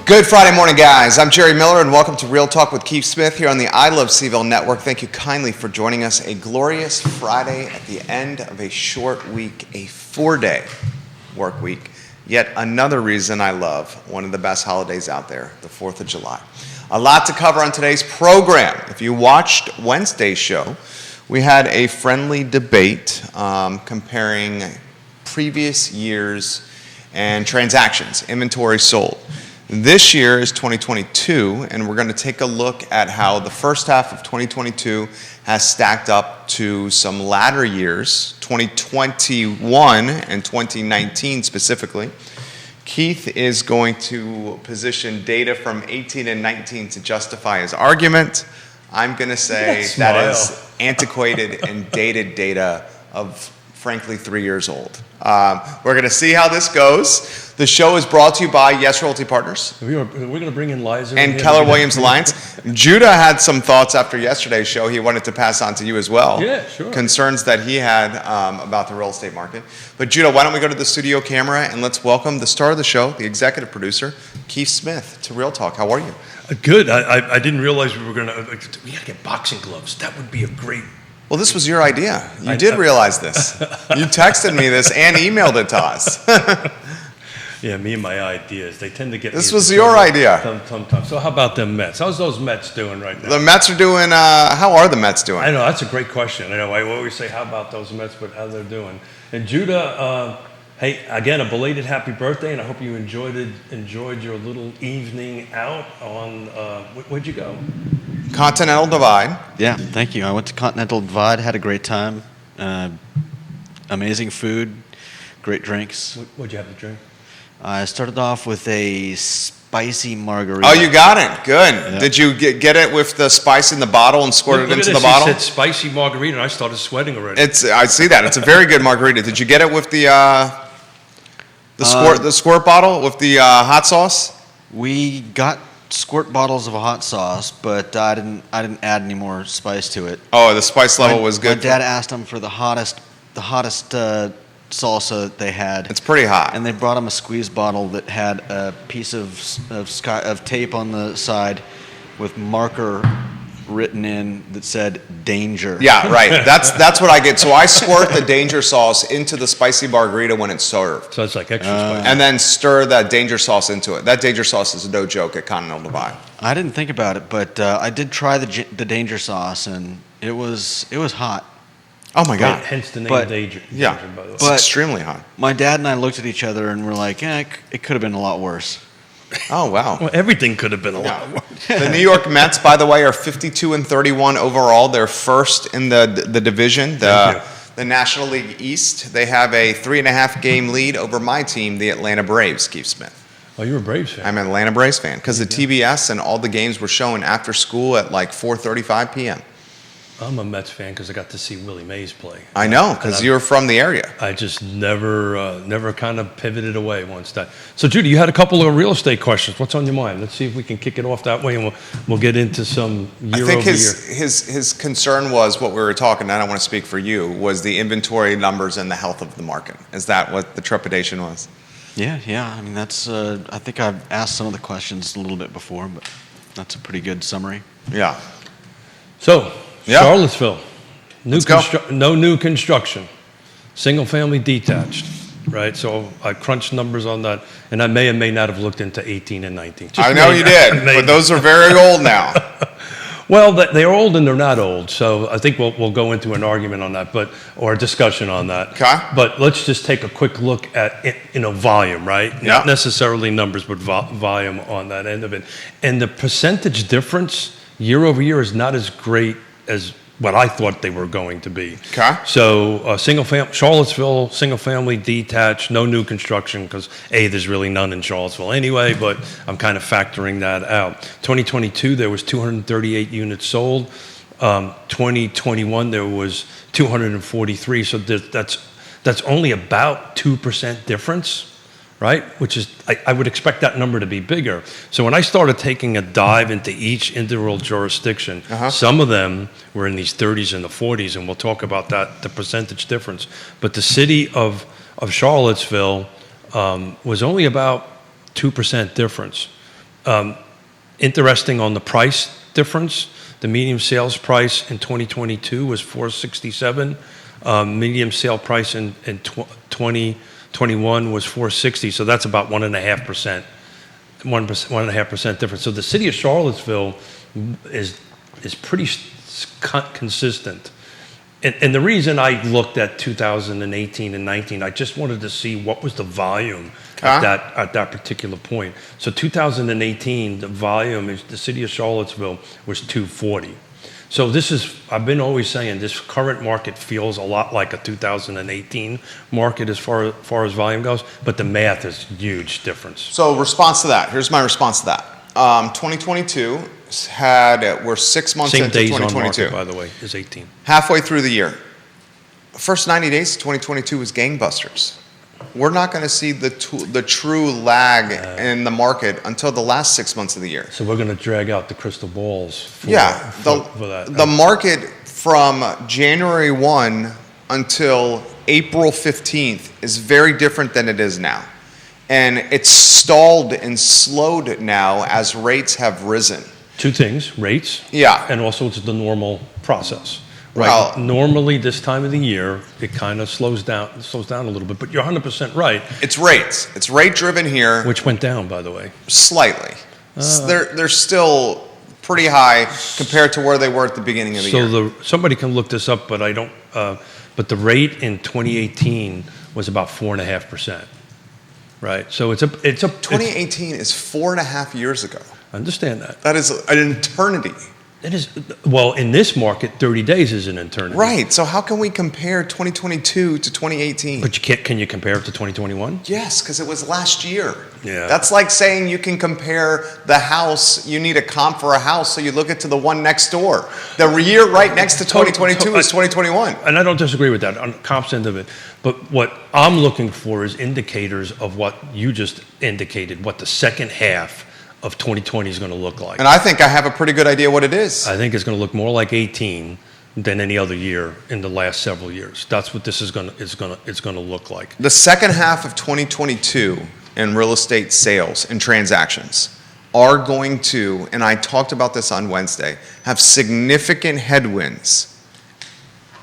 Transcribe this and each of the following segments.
Good Friday morning, guys. I'm Jerry Miller, and welcome to Real Talk with Keith Smith here on the I Love CVille Network. Thank you kindly for joining us. A glorious Friday at the end of a short week, a 4-day work week. Yet another reason I love one of the best holidays out there, the 4th of July. A lot to cover on today's program. If you watched Wednesday's show, we had a friendly debate comparing previous years and transactions, inventory sold. This year is 2022, and we're going to take a look at how the first half of 2022 has stacked up to some latter years, 2021 and 2019 specifically. Keith is going to position data from 18 and 19 to justify his argument. I'm going to say that is antiquated and dated data of, frankly, 3 years old. We're going to see how this goes. The show is brought to you by Yes Realty Partners. We're going to bring in Liza. And Keller Williams Alliance. Judah had some thoughts after yesterday's show he wanted to pass on to you as well. Yeah, sure. Concerns that he had about the real estate market. But Judah, why don't we go to the studio camera and let's welcome the star of the show, the executive producer, Keith Smith, to Real Talk. How are you? Good. I didn't realize we got to get boxing gloves. That would be a great... Well, this was your idea. You did realize this. You texted me this and emailed it to us. Yeah, me and my ideas. They tend to get... This was your idea. So how about them Mets? How's those Mets doing right now? The Mets are doing... how are the Mets doing? I know, that's a great question. I know, I always say, how about those Mets, but how they're doing. And Judah, hey, again, a belated happy birthday, and I hope you enjoyed your little evening out on... where'd you go? Continental Divide. Yeah, thank you. I went to Continental Divide, had a great time. Amazing food, great drinks. What'd you have to drink? I started off with a spicy margarita. Oh, you got it. Good. Yeah. Did you get it with the spice in the bottle and squirt it into the bottle? He said spicy margarita, and I started sweating already. I see that. It's a very good margarita. Did you get it with the squirt bottle with the hot sauce? We got squirt bottles of a hot sauce, but I didn't add any more spice to it. Oh, the spice level was good. My dad asked him for the hottest salsa that they had. It's pretty hot. And they brought him a squeeze bottle that had a piece of tape on the side with marker written in that said danger. Yeah, right. That's what I get. So I squirt the danger sauce into the spicy margarita when it's served. So it's like extra spicy. And then stir that danger sauce into it. That danger sauce is no joke at Continental Divide. I didn't think about it, but I did try the danger sauce, and it was hot. Oh my God. Hence the name danger. Yeah, by the way. it's extremely hot. My dad and I looked at each other and were like, it could have been a lot worse. Oh, wow. Well, everything could have been a lot worse. The New York Mets, by the way, are 52-31 overall. They're first in the division, the National League East. They have a 3.5-game lead over my team, the Atlanta Braves, Keith Smith. Oh, you're a Braves fan. I'm an Atlanta Braves fan because the TBS and all the games were shown after school at like 4:35 p.m. I'm a Mets fan because I got to see Willie Mays play. I know, because you're from the area. I just never kind of pivoted away once that. So, Judy, you had a couple of real estate questions. What's on your mind? Let's see if we can kick it off that way, and we'll get into some year over year. I think his concern was what we were talking, I don't want to speak for you, was the inventory numbers and the health of the market. Is that what the trepidation was? Yeah. I mean, that's. I think I've asked some of the questions a little bit before, but that's a pretty good summary. Yeah. So. Yeah. Charlottesville, no new construction, single family detached, right? So I crunched numbers on that, and I may or may not have looked into 18 and 19. I know you did, but those are very old now. Well, they're old and they're not old, so I think we'll go into an argument on that, or a discussion on that. Okay. But let's just take a quick look at volume, right? Yeah. Not necessarily numbers, but volume on that end of it, and the percentage difference year over year is not as great as what I thought they were going to be. Okay. So Charlottesville, single family detached, no new construction because there's really none in Charlottesville anyway, but I'm kind of factoring that out. 2022, there was 238 units sold. 2021, there was 243. So that's only about 2% difference. Right? Which is, I would expect that number to be bigger. So when I started taking a dive into each individual jurisdiction, some of them were in these 30s and the 40s, and we'll talk about that, the percentage difference. But the city of Charlottesville was only about 2% difference. Interesting on the price difference. The median sales price in 2022 was $467. Median sale price in 2021 was $460. So that's about 1.5%. 1.5% difference. So the city of Charlottesville is pretty consistent. And the reason I looked at 2018 and 19, I just wanted to see what was the volume at that particular point. So 2018, the volume is the city of Charlottesville was 240. So this is, I've been always saying, this current market feels a lot like a 2018 market as far as volume goes, but the math is huge difference. So response to that. Here's my response to that. 2022 we're 6 months Same into days 2022. on market, by the way, is 18. Halfway through the year. First 90 days of 2022 was gangbusters. We're not going to see the true lag in the market until the last 6 months of the year. So we're going to drag out the crystal balls for that. The market from January 1 until April 15th is very different than it is now. And it's stalled and slowed now as rates have risen. Two things, rates, and also it's the normal process. Right. Well, normally this time of the year, it kind of slows down a little bit, but you're 100% right. It's rates. It's rate driven here. Which went down, by the way. Slightly. They're still pretty high compared to where they were at the beginning of the year. So somebody can look this up, but I don't. But the rate in 2018 was about 4.5%. Right. So it's 2018 is 4.5 years ago. I understand that. That is an eternity. It is, well, in this market, 30 days is an eternity. Right. So how can we compare 2022 to 2018? But can you compare it to 2021? Yes, because it was last year. Yeah. That's like saying you can compare the house, you need a comp for a house, so you look at to the one next door. The year right next to 2022 is 2021. And I don't disagree with that on the comps end of it. But what I'm looking for is indicators of what you just indicated, what the second half of 2020 is going to look like. And I think I have a pretty good idea what it is. I think it's going to look more like 18 than any other year in the last several years. That's what this is going to look like. The second half of 2022 in real estate sales and transactions are going to, and I talked about this on Wednesday, have significant headwinds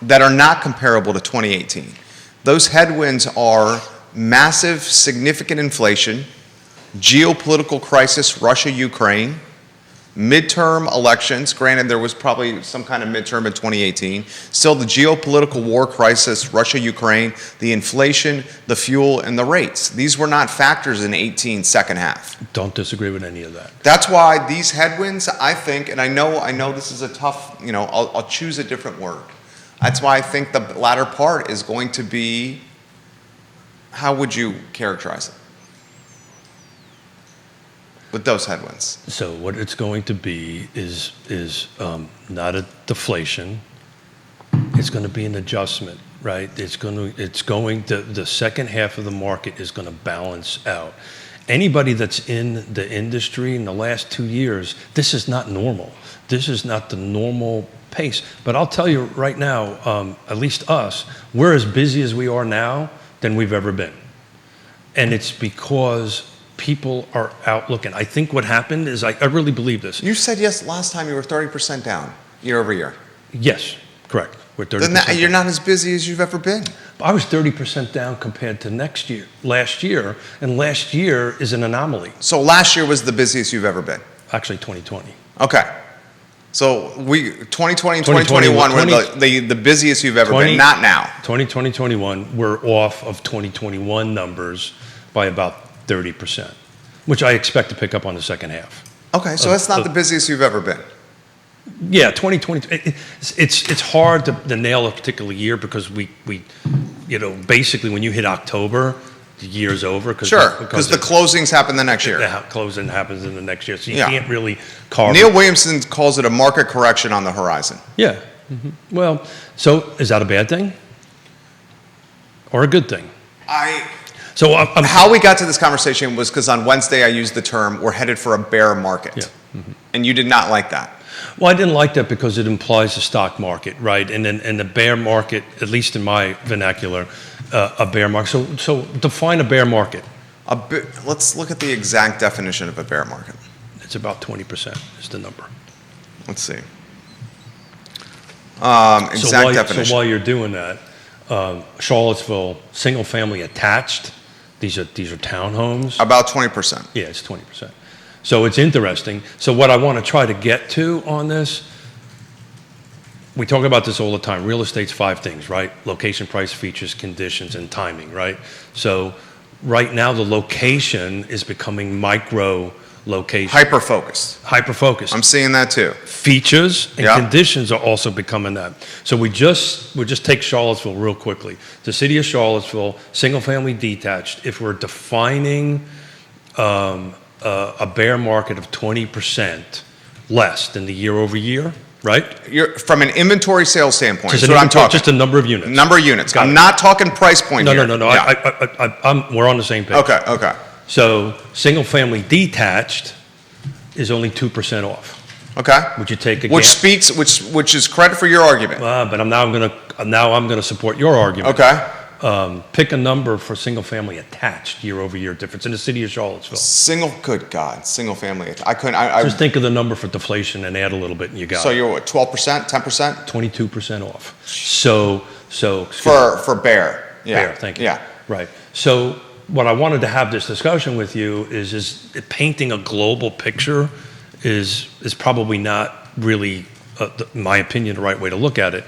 that are not comparable to 2018. Those headwinds are massive, significant inflation, geopolitical crisis, Russia, Ukraine, midterm elections. Granted, there was probably some kind of midterm in 2018. Still, the geopolitical war crisis, Russia, Ukraine, the inflation, the fuel, and the rates. These were not factors in 18 second half. Don't disagree with any of that. That's why these headwinds, I think, and I know this is a tough, I'll choose a different word. That's why I think the latter part is going to be, how would you characterize it? With those headwinds. So what it's going to be is not a deflation. It's going to be an adjustment, right? The second half of the market is going to balance out. Anybody that's in the industry in the last 2 years, this is not normal. This is not the normal pace. But I'll tell you right now, at least us, we're as busy as we are now than we've ever been. And it's because people are out looking. I think what happened is, I really believe this. You said yes last time you were 30% down year over year. Yes, correct. We're 30%. Then you're not as busy as you've ever been. I was 30% down compared to last year, and last year is an anomaly. So last year was the busiest you've ever been? Actually, 2020. Okay. So 2020 and 2021 were the busiest you've ever been, not now. 2021, we're off of 2021 numbers by about 30%, which I expect to pick up on the second half. Okay, so that's not the busiest you've ever been. Yeah, 2020. It's hard to nail a particular year because we basically when you hit October, the year's over. Sure, because the closings happen the next year. The closing happens in the next year, so you can't really carve. Neil Williamson calls it a market correction on the horizon. Yeah. Mm-hmm. Well, so is that a bad thing or a good thing? So how we got to this conversation was because on Wednesday I used the term, we're headed for a bear market. Yeah. Mm-hmm. And you did not like that. Well, I didn't like that because it implies a stock market, right? And then the bear market, at least in my vernacular, a bear market. So define a bear market. Let's look at the exact definition of a bear market. It's about 20% is the number. Let's see. Exact definition. So while you're doing that, Charlottesville, single family attached, these are townhomes. About 20%. Yeah, it's 20%. So it's interesting. So what I want to try to get to on this, we talk about this all the time. Real estate's 5 things, right? Location, price, features, conditions, and timing, right? So right now the location is becoming micro location. Hyper-focused. I'm seeing that too. Features and conditions are also becoming that. So we'll just take Charlottesville real quickly. The city of Charlottesville, single family detached, if we're defining a bear market of 20% less than the year over year, right? From an inventory sales standpoint, that's what I'm talking. Just a number of units. Number of units. I'm not talking price point here. No. Yeah. We're on the same page. Okay. So single family detached is only 2% off. Okay. Would you take a which is credit for your argument. But I'm gonna support your argument. Okay. Pick a number for single family attached year over year difference in the city of Charlottesville. Good God, single family. Just think of the number for deflation and add a little bit and you got it. So you're what, 12%, 10%? 22% off. So for bear. Yeah. Bear, thank you. Yeah. Right. So what I wanted to have this discussion with you is painting a global picture is probably not really, in my opinion, the right way to look at it.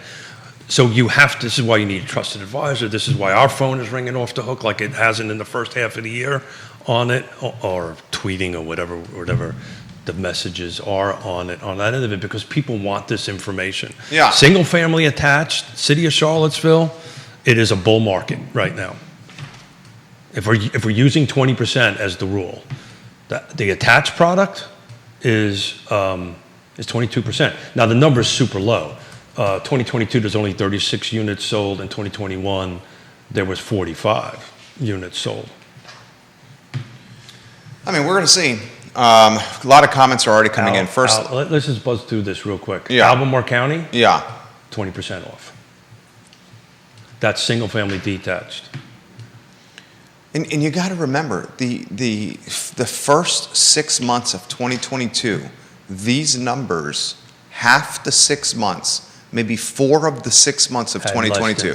So this is why you need a trusted advisor. This is why our phone is ringing off the hook like it hasn't in the first half of the year on it, or tweeting or whatever the messages are on it, on that end of it, because people want this information. Yeah. Single family attached, city of Charlottesville, it is a bull market right now. If we're using 20% as the rule, the attached product is 22%. Now the number is super low. 2022 there's only 36 units sold. In 2021 there was 45 units sold. I mean, we're going to see. A lot of comments are already coming in. First, let's just buzz through this real quick. Yeah. Albemarle County. Yeah. 20% off. That's single family detached. And you got to remember the first 6 months of 2022, these numbers, half the 6 months, maybe 4 of the 6 months of 2022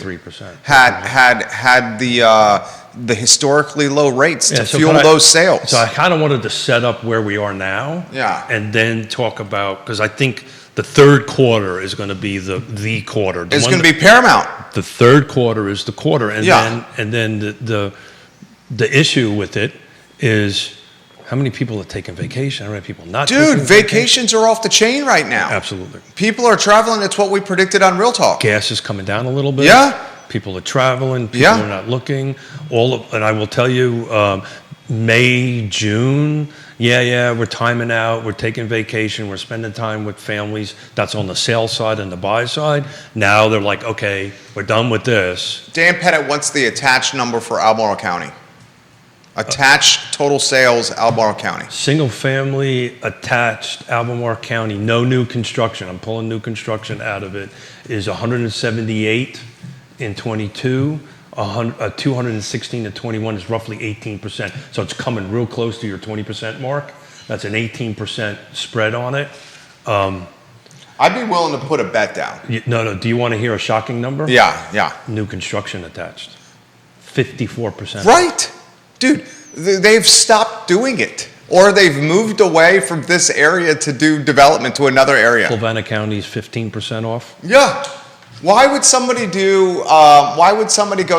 had the historically low rates to fuel those sales. So I kind of wanted to set up where we are now, and then talk about, because I think the third quarter is going to be the quarter. It's going to be paramount. The third quarter is the quarter, and then the issue with it is how many people are taking vacation, how many people not taking vacation. Dude, vacations are off the chain right now. Absolutely. People are traveling. It's what we predicted on Real Talk. Gas is coming down a little bit. Yeah. People are traveling. People are not looking. And I will tell you, May, June, we're timing out. We're taking vacation. We're spending time with families. That's on the sell side and the buy side. Now they're like, okay, we're done with this. Dan Pettit wants the attached number for Albemarle County. Attached total sales, Albemarle County. Single family attached, Albemarle County, no new construction. I'm pulling new construction out of it. Is 178 in 22. 216 to 21 is roughly 18%. So it's coming real close to your 20% mark. That's an 18% spread on it. I'd be willing to put a bet down. No. Do you want to hear a shocking number? Yeah. New construction attached. 54%. Right. Dude, they've stopped doing it. Or they've moved away from this area to do development to another area. Fluvanna County is 15% off. Yeah. Why would somebody go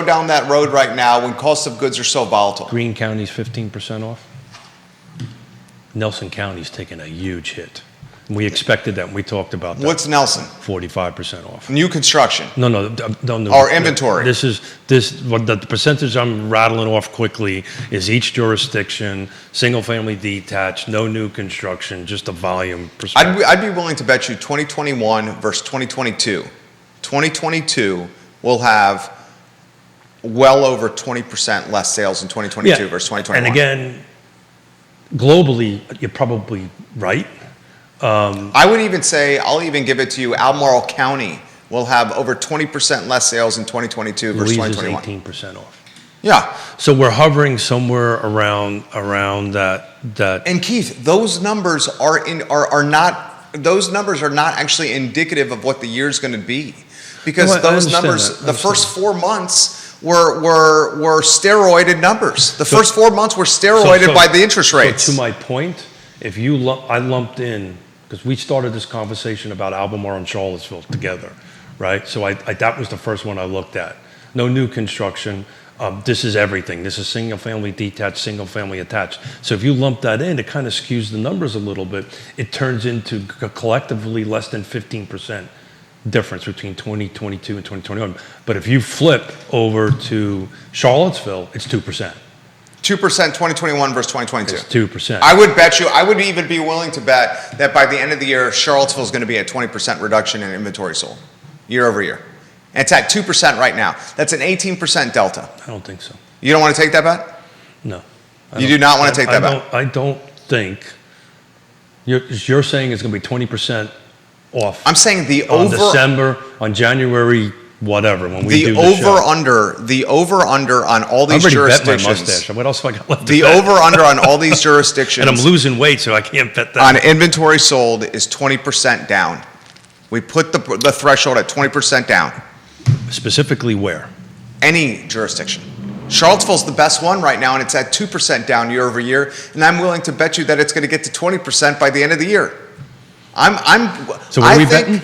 down that road right now when cost of goods are so volatile? Greene County is 15% off. Nelson County is taking a huge hit. We expected that. We talked about that. What's Nelson? 45% off. New construction. No. Or inventory. What the percentage I'm rattling off quickly is each jurisdiction, single family detached, no new construction, just a volume perspective. I'd be willing to bet you 2021 versus 2022. 2022 will have well over 20% less sales in 2022 versus 2021. And again, globally, you're probably right. I would even say, I'll even give it to you, Albemarle County will have over 20% less sales in 2022 versus 2021. Louise is 18% off. Yeah. So we're hovering somewhere around that. And Keith, those numbers are not actually indicative of what the year's going to be, because No, I those understand numbers, that. the first 4 months were steroided numbers. The first 4 months were steroided by the interest rates. So to my point, if I lumped in, because we started this conversation about Albemarle and Charlottesville together, right? So that was the first one I looked at. No new construction. This is everything. This is single family detached, single family attached. So if you lump that in, it kind of skews the numbers a little bit. It turns into collectively less than 15% difference between 2022 and 2021. But if you flip over to Charlottesville, it's 2%. 2% 2021 versus 2022. It's 2%. I would bet you, I would even be willing to bet that by the end of the year, Charlottesville is going to be at 20% reduction in inventory sold year over year. And it's at 2% right now. That's an 18% delta. I don't think so. You don't want to take that bet? No. You do not want to take that bet? I don't think. You're saying it's going to be 20% off. I'm saying on December, on January, whatever, when we do the show. The over-under on all these I already jurisdictions. bet my mustache. What else have I got left to The bet? over-under on all these jurisdictions. And I'm losing weight, so I can't bet that. On inventory sold is 20% down. We put the threshold at 20% down. Specifically where? Any jurisdiction. Charlottesville's the best one right now, and it's at 2% down year over year. And I'm willing to bet you that it's going to get to 20% by the end of the year. So what are we betting?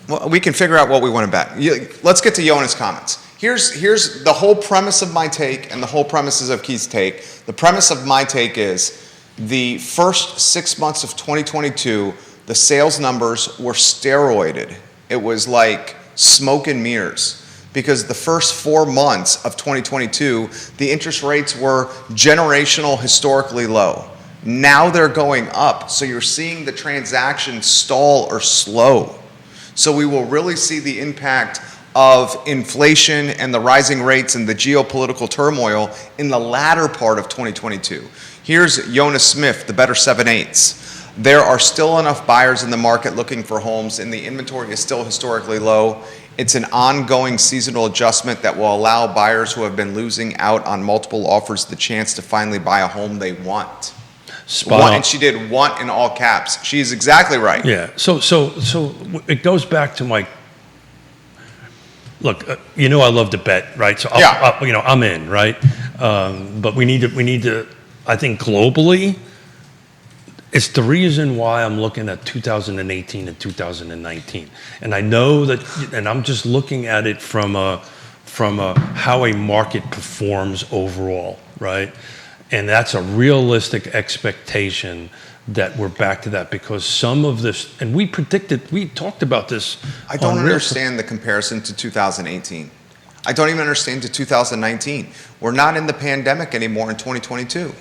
Well, we can figure out what we want to bet. Let's get to Yonna's comments. Here's the whole premise of my take and the whole premises of Keith's take. The premise of my take is the first 6 months of 2022, the sales numbers were steroided. It was like smoke and mirrors, because the first 4 months of 2022, the interest rates were generational, historically low. Now they're going up, so you're seeing the transactions stall or slow. So we will really see the impact of inflation and the rising rates and the geopolitical turmoil in the latter part of 2022. Here's Yonna Smith, the better 7/8. There are still enough buyers in the market looking for homes, and the inventory is still historically low. It's an ongoing seasonal adjustment that will allow buyers who have been losing out on multiple offers the chance to finally buy a home they want. Spot on. And she did want in all caps. She's exactly right. Yeah. So it goes back to my look. I love to bet, right? So I'm in, right? But we need to. I think globally, it's the reason why I'm looking at 2018 and 2019, and I know that, and I'm just looking at it from a how a market performs overall, right? And that's a realistic expectation that we're back to that, because some of this, and we talked about this. I don't understand the comparison to 2018. I don't even understand to 2019. We're not in the pandemic anymore in 2022.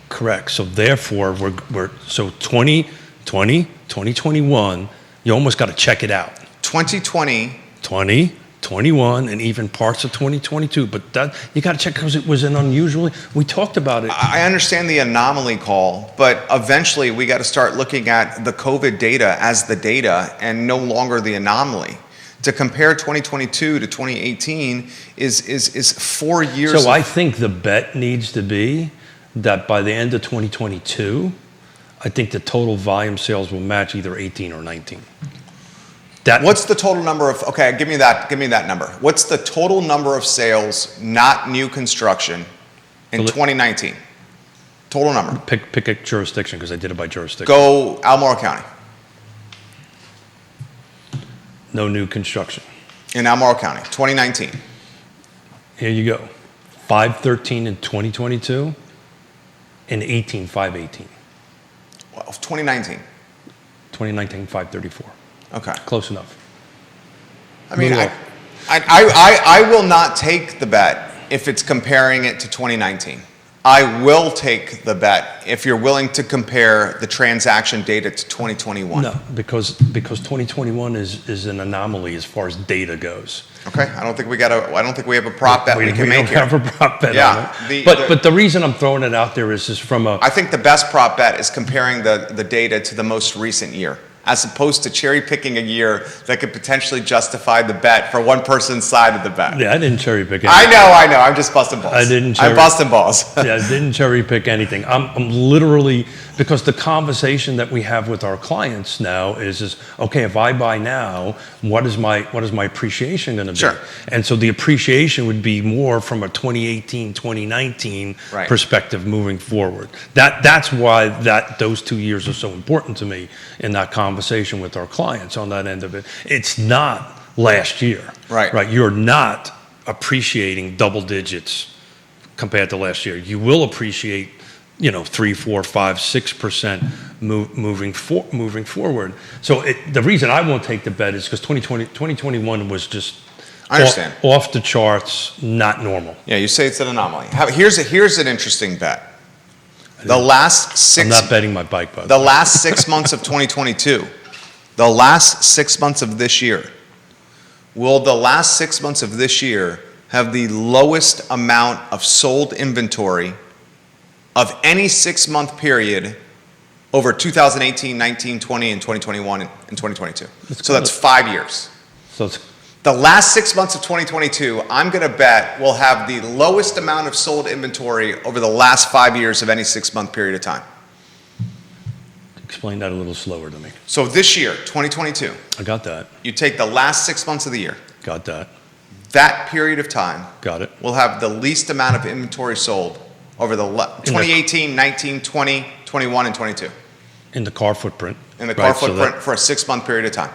Correct. So therefore, we're 2020, 2021, you almost got to check it out. 2020. 2021, and even parts of 2022, but that you got to check, because it was an unusually. We talked about it. I understand the anomaly call, but eventually we got to start looking at the COVID data as the data and no longer the anomaly. To compare 2022 to 2018 is 4 years. So I think the bet needs to be that by the end of 2022, I think the total volume sales will match either 18 or 19. What's the total number of, okay, give me that number. What's the total number of sales, not new construction, in 2019? Total number. Pick a jurisdiction, because I did it by jurisdiction. Go Albemarle County. No new construction. In Albemarle County, 2019. Here you go. 513 in 2022 and 518. Well, 2019. 2019, 534. Okay. Close enough. I mean, I will not take the bet if it's comparing it to 2019. I will take the bet if you're willing to compare the transaction data to 2021. No, because 2021 is an anomaly as far as data goes. Okay, I don't think we have a prop bet we can make here. We don't have a prop bet on it. But the reason I'm throwing it out there is just from a. I think the best prop bet is comparing the data to the most recent year. as opposed to cherry picking a year that could potentially justify the bet for one person's side of the bet. Yeah, I didn't cherry pick anything. I know. I'm just busting balls. I'm busting balls. Yeah, I didn't cherry pick anything. I'm literally, because the conversation that we have with our clients now is okay, if I buy now, what is my appreciation going to be? Sure. And so the appreciation would be more from a 2018, 2019 Right. perspective moving forward. That's why those 2 years are so important to me in that conversation with our clients on that end of it. It's not last year. Right. You're not appreciating double digits compared to last year. You will appreciate, 3, 4, 5, 6% moving forward. So the reason I won't take the bet is because 2021 was just I understand. Off the charts, not normal. Yeah, you say it's an anomaly. Here's an interesting bet. The last 6 I'm not betting my bike, by the last 6 months of 2022, the last 6 months of this year, will the last 6 months of this year have the lowest amount of sold inventory of any 6-month period over 2018, 19, 20, and 2021 and 2022? So that's 5 years. So it's The last 6 months of 2022, I'm going to bet will have the lowest amount of sold inventory over the last 5 years of any 6-month period of time. Explain that a little slower to me. So this year, 2022, I got that. you take the last 6 months of the year, Got that. that period of time Got it. will have the least amount of inventory sold over the 2018, 19, 20, 21, and 22 In the car footprint. in the car right? So footprint for a 6-month period of time.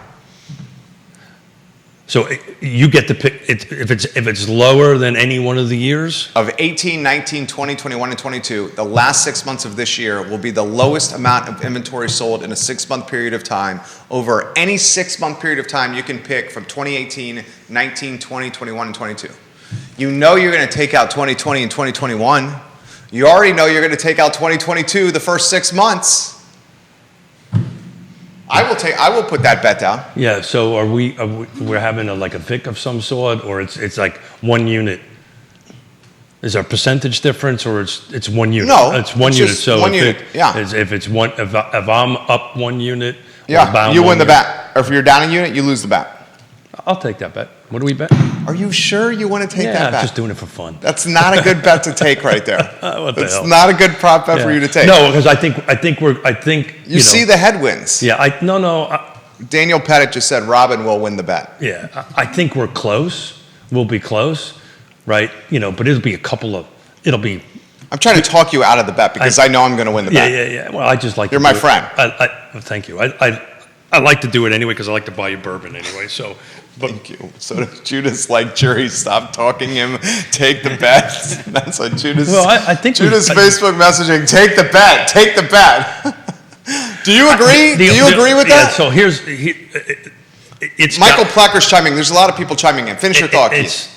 So you get to pick if it's lower than any one of the years. Of 18, 19, 20, 21, and 22, the last 6 months of this year will be the lowest amount of inventory sold in a 6-month period of time over any 6-month period of time you can pick from 2018, 19, 20, 21, and 22. You know you're going to take out 2020 and 2021. You already know you're going to take out 2022 the first 6 months. I will put that bet down. Yeah. So we're having a VIC of some sort, or it's like 1 unit. Is there a percentage difference, or it's 1 unit? No, it's 1 it's unit. just So one unit, yeah. if it's one, if I'm up 1 unit, or Yeah, down you 1 win the unit, bet. Or if you're down a unit, you lose the bet. I'll take that bet. What do we bet? Are you sure you want to take Yeah, that I'm bet? just doing it for fun. That's not a good bet to take right there. What the That's hell? not a good prop bet for Yeah. you to take. No, because I think You see the headwinds. Yeah. Daniel Pettit just said Robin will win the bet. Yeah, I think we're close. We'll be close, right? But it'll be it'll be. I'm trying to talk you out of the bet because I know I'm going to win the bet. Yeah. Well, I just like. You're to my do it. friend. Thank you. I like to do it anyway because I like to buy you bourbon anyway. So, but Thank you. So does Judas like Jerry? Stop talking him. Take the bet. That's what Judas. Well, I think Judas Facebook messaging. Take the bet. Take the bet. Do you agree? Do you agree with that? So it's Michael Plecker's chiming. There's a lot of people chiming in. Finish your thought, Keith.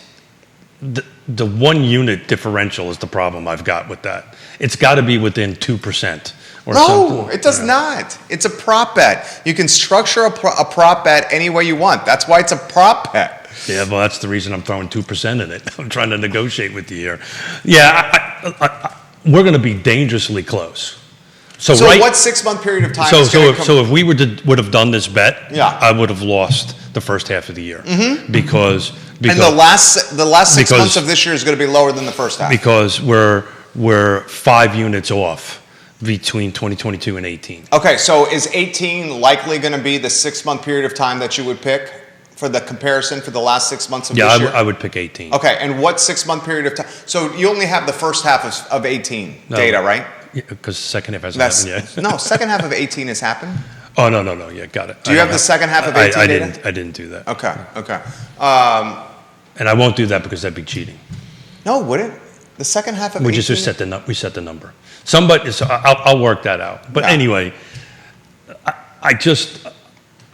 It's the 1 unit differential is the problem I've got with that. It's got to be within 2%. Or No, something. it does not. It's a prop bet. You can structure a prop bet any way you want. That's why it's a prop bet. Yeah, well, that's the reason I'm throwing 2% in it. I'm trying to negotiate with you here. Yeah, we're going to be dangerously close. So what 6-month period of time? So if we would have done this bet, Yeah. I would have lost the first half of the year because and the last 6 months of this year is going to be lower than the first half. because we're 5 units off between 2022 and 18. Okay, so is 18 likely going to be the 6-month period of time that you would pick for the comparison for the last 6 months of this year? I would pick 18. Okay, and what 6-month period of time? So you only have the first half of 18 data, right? Because the second half hasn't happened yet. No, second half of 18 has happened. Oh, no. Yeah, got it. Do you have the second half of 18 data? I didn't do that. Okay. And I won't do that because that'd be cheating. No, would it? The second half of 18? We just set the number. So I'll work that out. But Yeah. anyway,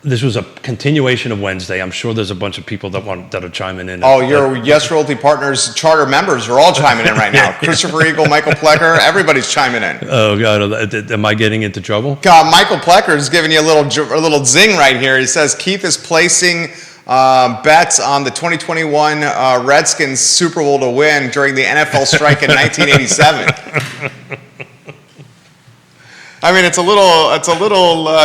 this was a continuation of Wednesday. I'm sure there's a bunch of people that are chiming in. Oh, your Yes Realty Partners charter members are all chiming in right now. Christopher Eagle, Michael Plecker, everybody's chiming in. Oh God, am I getting into trouble? God, Michael Plecker is giving you a little zing right here. He says Keith is placing bets on the 2021 Redskins Super Bowl to win during the NFL strike in 1987. I mean, it's a little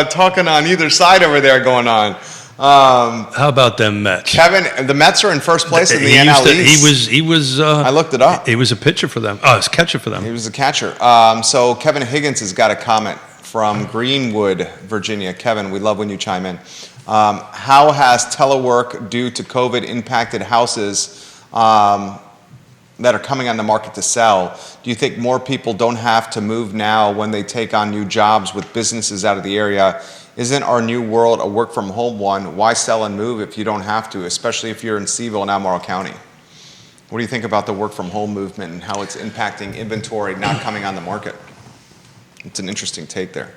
talking on either side over there going on. How about them Mets? Kevin, the Mets are in first place in the NL East. He was. I looked it up. He was a pitcher for them. Oh, it's catcher for them. He was a catcher. So Kevin Higgins has got a comment from Greenwood, Virginia. Kevin, we love when you chime in. How has telework due to COVID impacted houses that are coming on the market to sell? Do you think more people don't have to move now when they take on new jobs with businesses out of the area? Isn't our new world a work from home one? Why sell and move if you don't have to, especially if you're in CVille and Albemarle County? What do you think about the work from home movement and how it's impacting inventory not coming on the market? It's an interesting take there.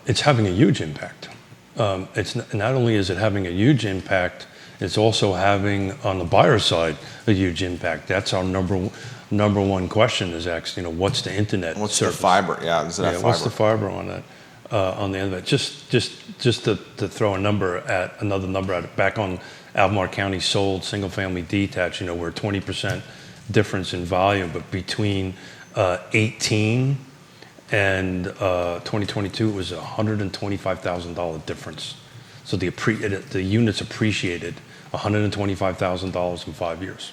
It's having a huge impact. It's not only is it having a huge impact, it's also having on the buyer side a huge impact. That's our number one question is actually, what's the internet? What's the fiber? Yeah, is that fiber? What's the fiber on that? On the end of it, just to throw another number at it, back on Albemarle County sold single family detached, we're 20% difference in volume, but between 18 and 2022 it was a $125,000 difference. So the units appreciated $125,000 in 5 years,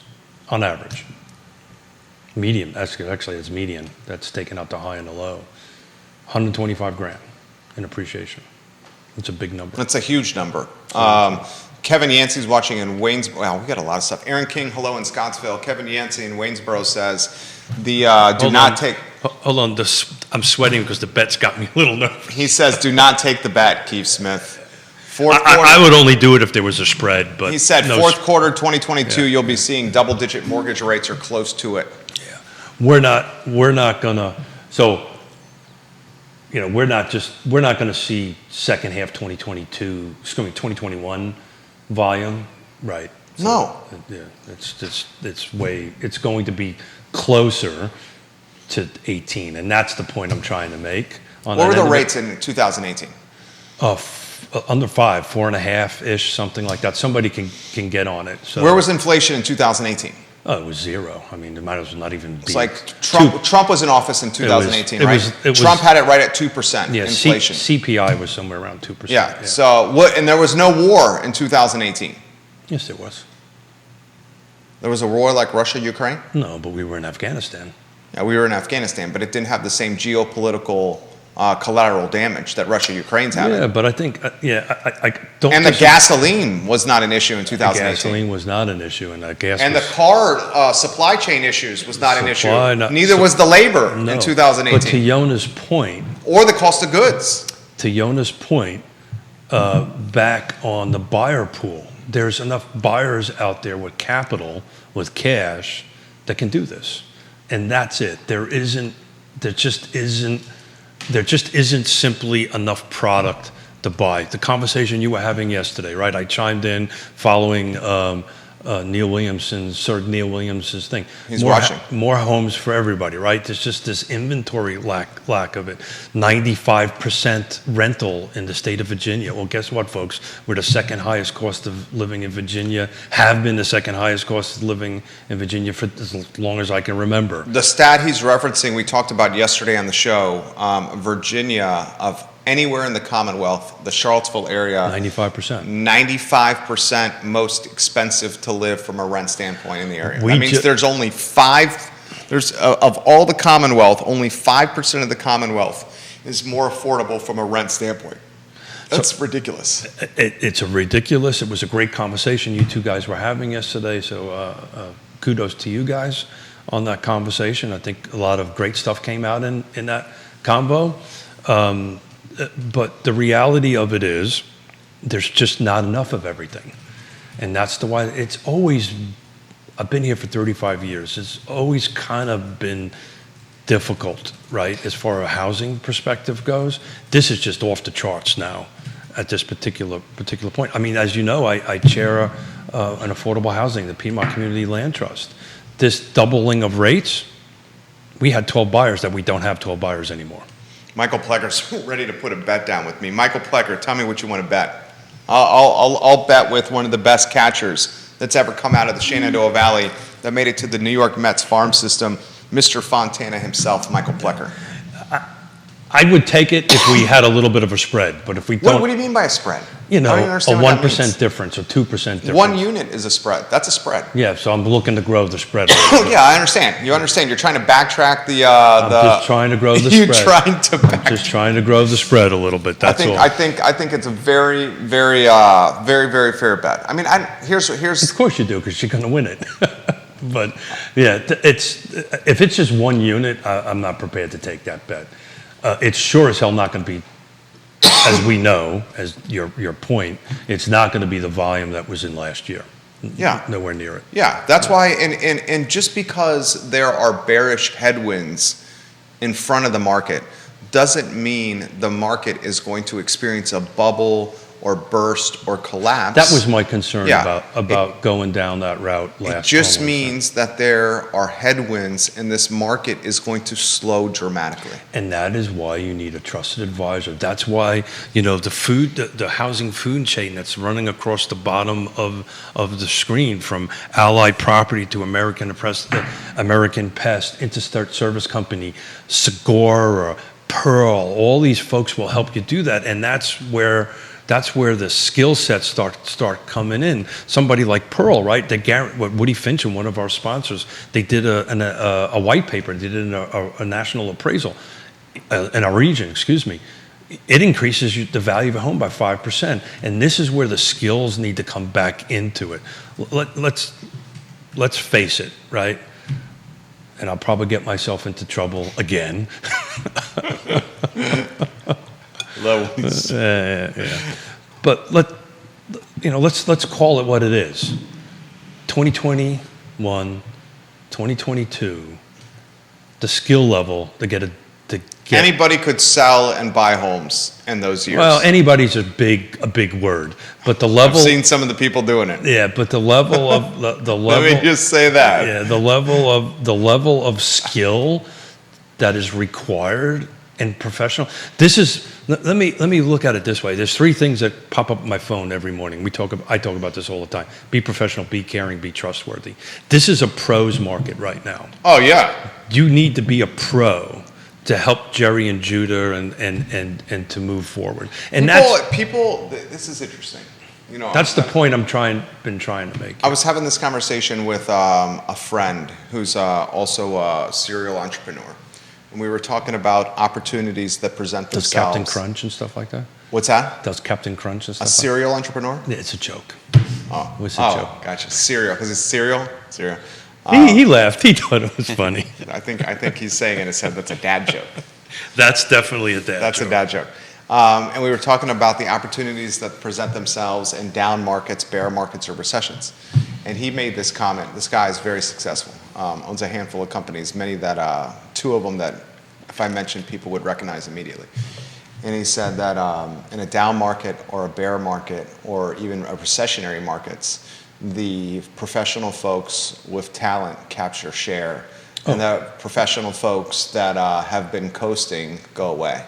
on average. Median, actually it's median. That's taking out the high and the low. 125 grand in appreciation. It's a big number. That's a huge number. Kevin Yancey's watching in Waynesboro. Wow, we got a lot of stuff. Aaron King, hello in Scottsville. Kevin Yancey in Waynesboro says, Hold on, I'm sweating because the bet's got me a little nervous. He says, do not take the bet, Keith Smith. Fourth quarter, I would only do it if there was a spread, but he said fourth quarter 2022, you'll be seeing double-digit mortgage rates or close to it. Yeah, we're not gonna. So, we're not gonna see second half 2022. It's gonna be 2021 volume, right? So, no. Yeah, it's going to be closer to 18, and that's the point I'm trying to make. What were the rates in 2018? Under 4.5-ish, something like that. Somebody can get on it. So. Where was inflation in 2018? Oh, it was zero. I mean, it might as well not even be. It's like Trump was in office in 2018, right? Trump had it right at 2% inflation. CPI was somewhere around 2%. Yeah. So and there was no war in 2018. Yes, there was. There was a war like Russia-Ukraine? No, but we were in Afghanistan. Yeah, we were in Afghanistan, but it didn't have the same geopolitical collateral damage that Russia-Ukraine's having. Yeah, but I think, I don't. And the gasoline was not an issue in 2018. The gasoline was not an issue, and the car supply chain issues was not an issue. Neither was the labor in 2018. But to Yonna's point, or the cost of goods. To Yonna's point, back on the buyer pool, there's enough buyers out there with capital, with cash, that can do this, and that's it. There just isn't simply enough product to buy. The conversation you were having yesterday, right? I chimed in following Neil Williamson's thing. He's watching. More homes for everybody, right? There's just this inventory lack of it. 95% rental in the state of Virginia. Well, guess what, folks? We're the second highest cost of living in Virginia, have been the second highest cost of living in Virginia for as long as I can remember. The stat he's referencing, we talked about yesterday on the show, Virginia, of anywhere in the Commonwealth, the Charlottesville area, 95%. 95% most expensive to live from a rent standpoint in the area. That means there's only of all the Commonwealth, only 5% of the Commonwealth is more affordable from a rent standpoint. That's ridiculous. It's ridiculous. It was a great conversation you two guys were having yesterday, so kudos to you guys on that conversation. I think a lot of great stuff came out in that convo. But the reality of it is there's just not enough of everything. And that's why it's always, I've been here for 35 years. It's always kind of been difficult, right? As far as a housing perspective goes, this is just off the charts now at this particular point. I mean, as you know, I chair an affordable housing, the Piedmont Community Land Trust. This doubling of rates, we had 12 buyers that we don't have 12 buyers anymore. Michael Plecker's ready to put a bet down with me. Michael Plecker, tell me what you want to bet. I'll bet with one of the best catchers that's ever come out of the Shenandoah Valley that made it to the New York Mets farm system, Mr. Fontana himself, Michael Plecker. I would take it if we had a little bit of a spread, but if we don't, What do you mean by a spread? you know, I don't a understand what that 1% means. difference or 2% difference. One unit is a spread. That's a spread. Yeah, so I'm looking to grow the spread. A little bit. Yeah, I understand. You understand. You're trying to backtrack the. I'm just trying to grow the You're spread. trying to I'm just trying to grow the spread a little bit. That's all. I think it's a very, very, very fair bet. I mean, here's. Of course you do, because you're going to win it. But yeah, if it's just one unit, I'm not prepared to take that bet. It's sure as hell not going to be, as we know, as your point, it's not going to be the volume that was in last year. Yeah. Nowhere near it. Yeah, that's why, and just because there are bearish headwinds in front of the market doesn't mean the market is going to experience a bubble or burst or collapse. That was my concern Yeah. about going down that route last. It just almost. means that there are headwinds and this market is going to slow dramatically. And that is why you need a trusted advisor. That's why, the housing food chain that's running across the bottom of the screen, from Allied Property to American Pest, Intrastate Service Company, Sigora, Pearl, all these folks will help you do that. And that's where the skill sets start coming in. Somebody like Pearl, right? Woody Fincham, one of our sponsors, they did a white paper, they did a national appraisal in our region, excuse me. It increases the value of a home by 5%. And this is where the skills need to come back into it. Let's face it, right? And I'll probably get myself into trouble again. Yeah. But let's call it what it is. 2021, 2022, the skill level to get. Anybody could sell and buy homes in those years. Well, anybody's a big word, but the level. I've seen some of the people doing it. Yeah, but the level of the level. Let me just say that. Yeah, the level of skill that is required and professional. This is. Let me look at it this way. There's three things that pop up on my phone every morning. I talk about this all the time. Be professional, be caring, be trustworthy. This is a pros market right now. Oh yeah. You need to be a pro to help Jerry and Judah and to move forward. And people. This is interesting. That's the point been trying to make. I was having this conversation with a friend who's also a serial entrepreneur, and we were talking about opportunities that present Does themselves. Captain Crunch and stuff like that? What's that? Does Captain Crunch and stuff? A serial entrepreneur? Yeah, it's a joke. Oh, It's a joke. Gotcha. Cereal, because it's cereal. Cereal. He laughed. He thought it was funny. I think he's saying in his head that's a dad joke. That's definitely a dad joke. That's a dad joke. And we were talking about the opportunities that present themselves in down markets, bear markets, or recessions. And he made this comment. This guy is very successful. Owns a handful of companies, many that, two of them that if I mentioned, people would recognize immediately. And he said that in a down market or a bear market or even a recessionary markets, the professional folks with talent capture share. And the professional folks that have been coasting go away.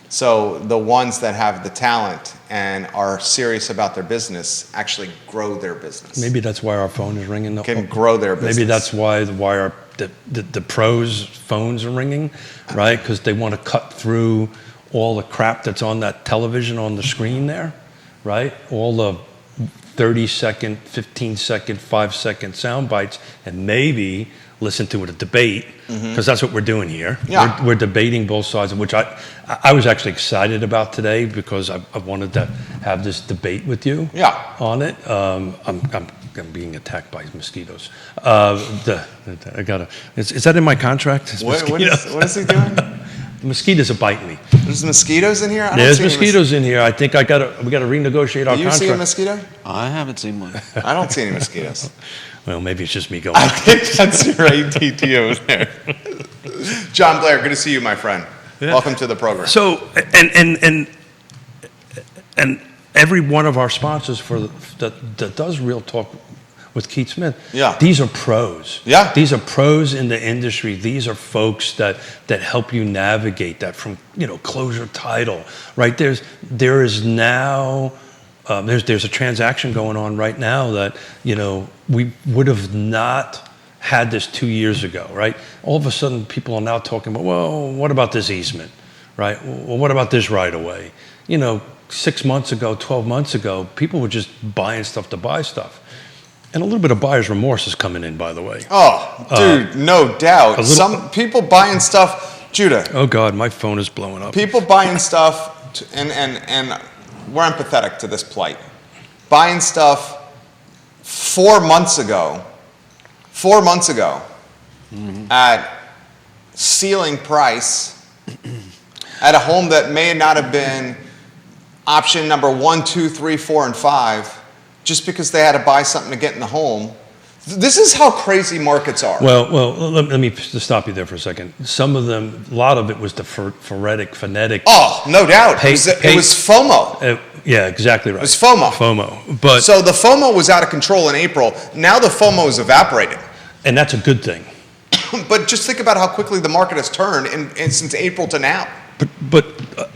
So the ones that have the talent and are serious about their business actually grow their business. Maybe that's why our phone is ringing. Can grow their business. Maybe that's why the pros' phones are ringing, right? Because they want to cut through all the crap that's on that television on the screen there, right? All the 30-second, 15-second, 5-second sound bites, and maybe listen to a debate, because that's what we're doing here. Yeah. We're debating both sides, of which I was actually excited about today because I wanted to have this debate with you on it. I'm being attacked by mosquitoes. Is that in my contract? What is he doing? Mosquitoes are biting me. There's mosquitoes in here? There's mosquitoes in here. I think we got to renegotiate our contract. Do you see a mosquito? I haven't seen one. I don't see any mosquitoes. Well, maybe it's just me going. I think that's your ATT over there. John Blair, good to see you, my friend. Yeah. Welcome to the program. So, and every one of our sponsors that does Real Talk with Keith Smith, these are pros. Yeah. These are pros in the industry. These are folks that help you navigate that from, closure title, right? There's a transaction going on right now that, we would have not had this 2 years ago, right? All of a sudden people are now talking about, well, what about this easement, right? Well, what about this right away? 6 months ago, 12 months ago, people were just buying stuff to buy stuff. And a little bit of buyer's remorse is coming in, by the way. Oh, dude, no doubt. Some people buying stuff, Judah. Oh, God, my phone is blowing up. People buying stuff, and we're empathetic to this plight. Buying stuff 4 months ago, at ceiling price, at a home that may not have been option number 1, 2, 3, 4, and 5, just because they had to buy something to get in the home. This is how crazy markets are. Well, let me just stop you there for a second. Some of them, a lot of it was the phonetic. Oh, no doubt. It was FOMO. Yeah, exactly right. It was FOMO. But so the FOMO was out of control in April. Now the FOMO is evaporated. And that's a good thing. But just think about how quickly the market has turned since April to now. But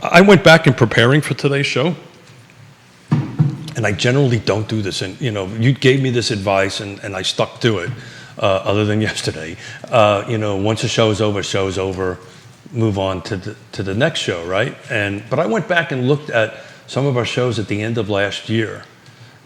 I went back in preparing for today's show, and I generally don't do this. And you gave me this advice, and I stuck to it. Other than yesterday, once the show is over, move on to the next show, right? But I went back and looked at some of our shows at the end of last year,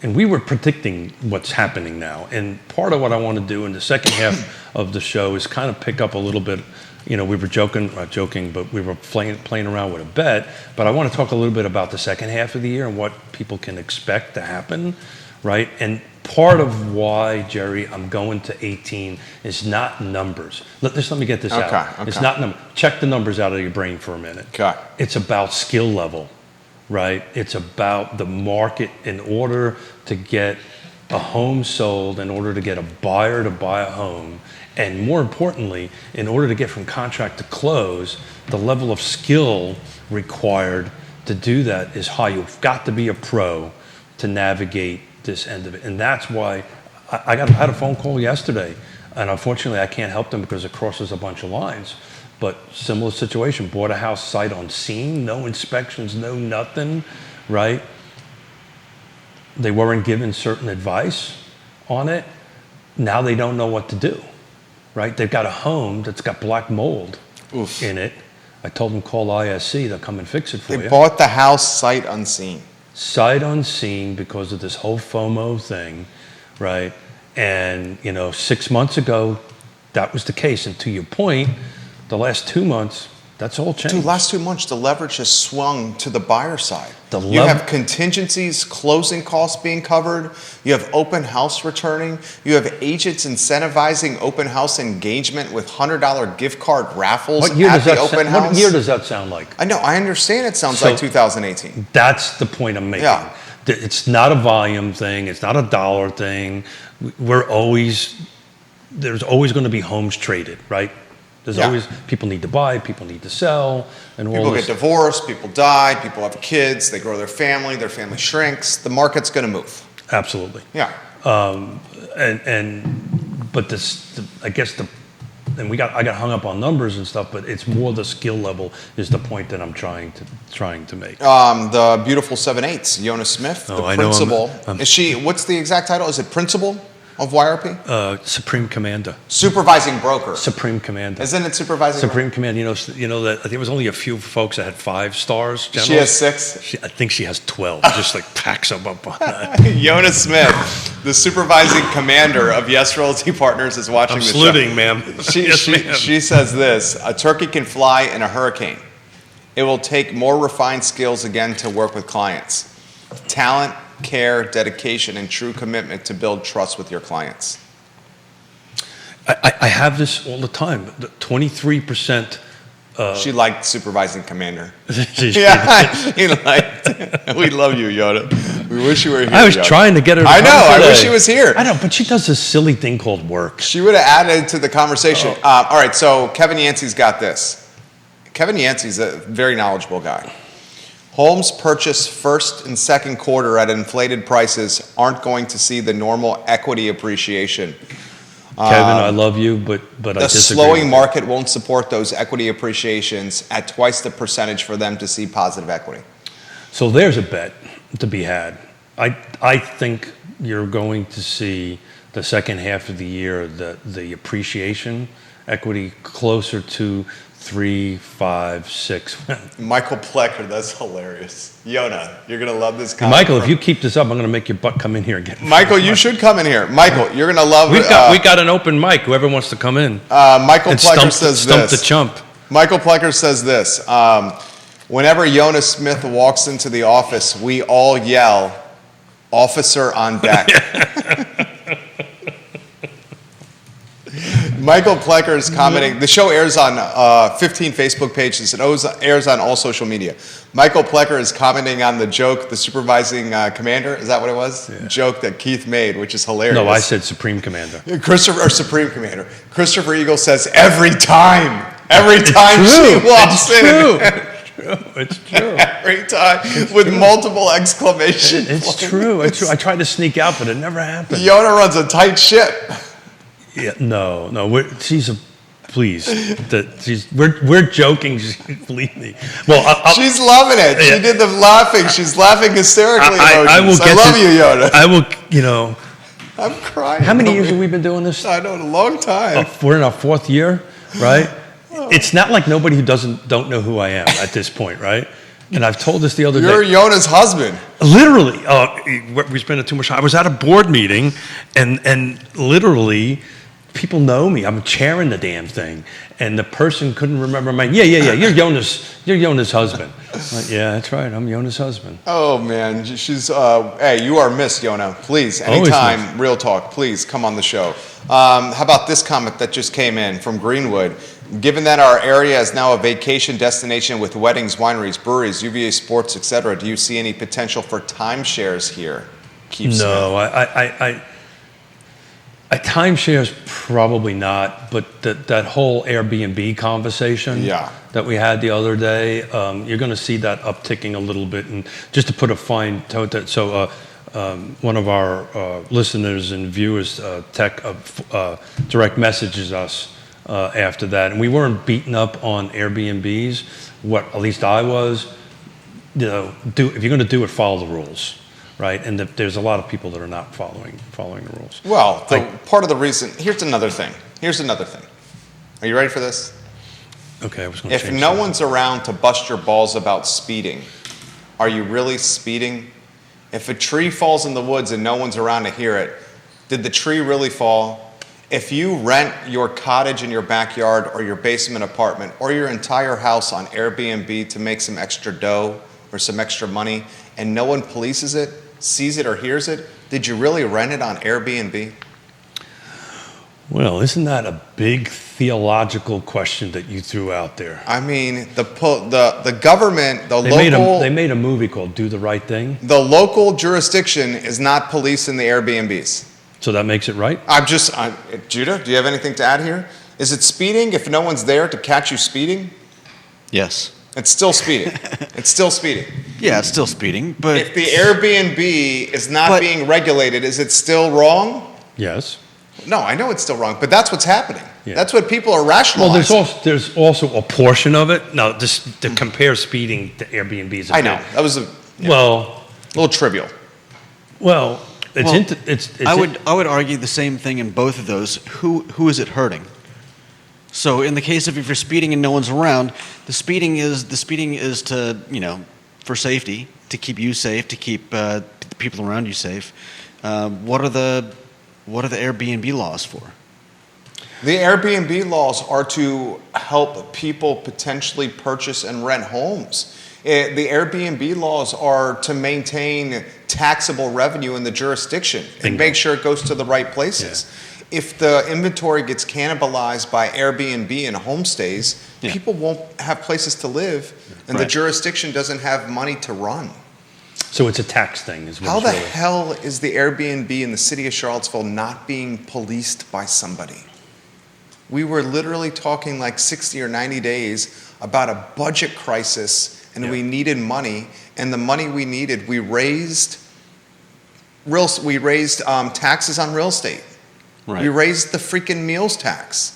and we were predicting what's happening now. And part of what I want to do in the second half of the show is kind of pick up a little bit. We were not joking, but we were playing around with a bet. But I want to talk a little bit about the second half of the year and what people can expect to happen, right? And part of why, Jerry, I'm going to 18 is not numbers. Let me get this out. Okay. It's not numbers. Check the numbers out of your brain for a minute. Okay. It's about skill level, right? It's about the market. In order to get a home sold, in order to get a buyer to buy a home, and more importantly, in order to get from contract to close, the level of skill required to do that is high. You've got to be a pro to navigate this end of it. And that's why I had a phone call yesterday, and unfortunately I can't help them because it crosses a bunch of lines. But similar situation, bought a house sight unseen, no inspections, no nothing, right? They weren't given certain advice on it. Now they don't know what to do. Right? They've got a home that's got black mold in it. I told them call ISC, they'll come and fix it for you. They bought the house sight unseen. Sight unseen because of this whole FOMO thing, right? And 6 months ago, that was the case. And to your point, the last 2 months, that's all changed. Dude, last 2 months, the leverage has swung to the buyer side. You have contingencies, closing costs being covered. You have open house returning. You have agents incentivizing open house engagement with $100 gift card raffles at the open house. What year does that sound like? I know. I understand it sounds like 2018. That's the point I'm making. Yeah. It's not a volume thing. It's not a dollar thing. There's always going to be homes traded, right? There's always, people need to buy, people need to sell, and all People this. get divorced, people die, people have kids, they grow their family shrinks. The market's going to move. Absolutely. Yeah. But I guess I got hung up on numbers and stuff, but it's more the skill level is the point that I'm trying to make. The beautiful 7/8, Yonna Smith, the principal. Is she? What's the exact title? Is it principal of YRP? Supreme Commander. Supervising broker. Supreme Commander. Isn't it supervising? Supreme Commander. You know that I think there was only a few folks that had 5 stars. Generals. She has 6. I think she has 12. Just like packs them up on that. Yonna Smith, the supervising commander of Yes Realty Partners, is watching the show. I'm saluting, ma'am. She says this: a turkey can fly in a hurricane. It will take more refined skills again to work with clients. Talent, care, dedication, and true commitment to build trust with your clients. I have this all the time. 23%. She liked supervising commander. She liked. We love you, Yonna. We wish you were here. I was Yonna. trying to get her to I know. come today. I wish she was here. I know, but she does this silly thing called work. She would have added to the conversation. All right, so Kevin Yancey's got this. Kevin Yancey's a very knowledgeable guy. Homes purchased first and second quarter at inflated prices aren't going to see the normal equity appreciation. Kevin, I love you, but I disagree. The slowing market won't support those equity appreciations at twice the percentage for them to see positive equity. So there's a bet to be had. I think you're going to see the second half of the year the appreciation equity closer to 3, 5, 6. Michael Plecker, that's hilarious. Yonna, you're going to love this And comment. Michael, if you keep this up, I'm going to make your butt come in here and get. Michael, you should come in here. Michael, you're going to love We it. got an open mic. Whoever wants to come in. Michael And Plecker says stump this. the chump. Michael Plecker says this. Whenever Yonna Smith walks into the office, we all yell, "Officer on deck." Michael Plecker is commenting. The show airs on 15 Facebook pages. It airs on all social media. Michael Plecker is commenting on the joke, the supervising commander. Is that what it was? Yeah. Joke that Keith made, which is hilarious. No, I said Supreme Commander. Supreme Commander. Christopher Eagle says, every time she walks in. It's true. Every time, with multiple exclamation It's points. true. It's true. I tried to sneak out, but it never happened. Yonna runs a tight ship. Yeah, no. Please. We're joking. Believe me. Well, She's loving it. Yeah. She did the laughing. She's laughing hysterically. I will emojis. get love to- you, Yonna. I will. I'm crying. How many years have we been doing this? I know, a long time. We're in our 4th year, right? It's not like nobody who don't know who I am at this point, right? And I've told this the other You're day. Yonna's husband. Literally, we spent too much time. I was at a board meeting, and literally, people know me. I'm chairing the damn thing, and the person couldn't remember my. Yeah. You're Yonna's husband. I'm like, yeah, that's right. I'm Yonna's husband. Oh man, she's. Hey, you are missed, Yonna. Please, Always anytime, missed. Real Talk. Please come on the show. How about this comment that just came in from Greenwood? Given that our area is now a vacation destination with weddings, wineries, breweries, UVA sports, etc., do you see any potential for timeshares here? Keith Smith? No, I timeshares probably not, but that whole Airbnb conversation Yeah. that we had the other day, you're going to see that upticking a little bit. And just to put a fine tone to it, so one of our listeners and viewers direct messages us after that, and we weren't beaten up on Airbnbs. What at least I was, if you're going to do it, follow the rules. Right, and there's a lot of people that are not following the rules. Well, part of the reason. Here's another thing. Are you ready for this? Okay, I was going to If change no that. one's around to bust your balls about speeding, are you really speeding? If a tree falls in the woods and no one's around to hear it, did the tree really fall? If you rent your cottage in your backyard or your basement apartment or your entire house on Airbnb to make some extra dough or some extra money and no one polices it, sees it or hears it, did you really rent it on Airbnb? Well, isn't that a big theological question that you threw out there? I mean, the government, They made a movie called Do the Right Thing, the local jurisdiction is not policing the Airbnbs. so that makes it right? Judah, do you have anything to add here? Is it speeding if no one's there to catch you speeding? Yes. It's still speeding. It's still speeding. Yeah, it's still speeding, but If the Airbnb is not But- being regulated, is it still wrong? Yes. No, I know it's still wrong, but that's what's happening. Yeah. That's what people are Well, rationalizing. there's also a portion of it. Now, just to compare speeding to Airbnb is a I know. That was a Well, little trivial. well, it's Well, into it's. I would argue the same thing in both of those. Who is it hurting? So in the case of if you're speeding and no one's around, the speeding is to for safety, to keep you safe, to keep the people around you safe. What are the Airbnb laws for? The Airbnb laws are to help people potentially purchase and rent homes. The Airbnb laws are to maintain taxable revenue in the jurisdiction and Bingo. make sure it goes to the right places. If the inventory gets cannibalized by Airbnb and homestays, Yeah. people won't have places to live, and the Right. jurisdiction doesn't have money to run. So it's a tax thing, is what How it's the really. hell is the Airbnb in the city of Charlottesville not being policed by somebody? We were literally talking like 60 or 90 days about a budget crisis, and Yeah. we needed money, and the money we needed, we raised taxes on real estate. Right. We raised the freaking meals tax.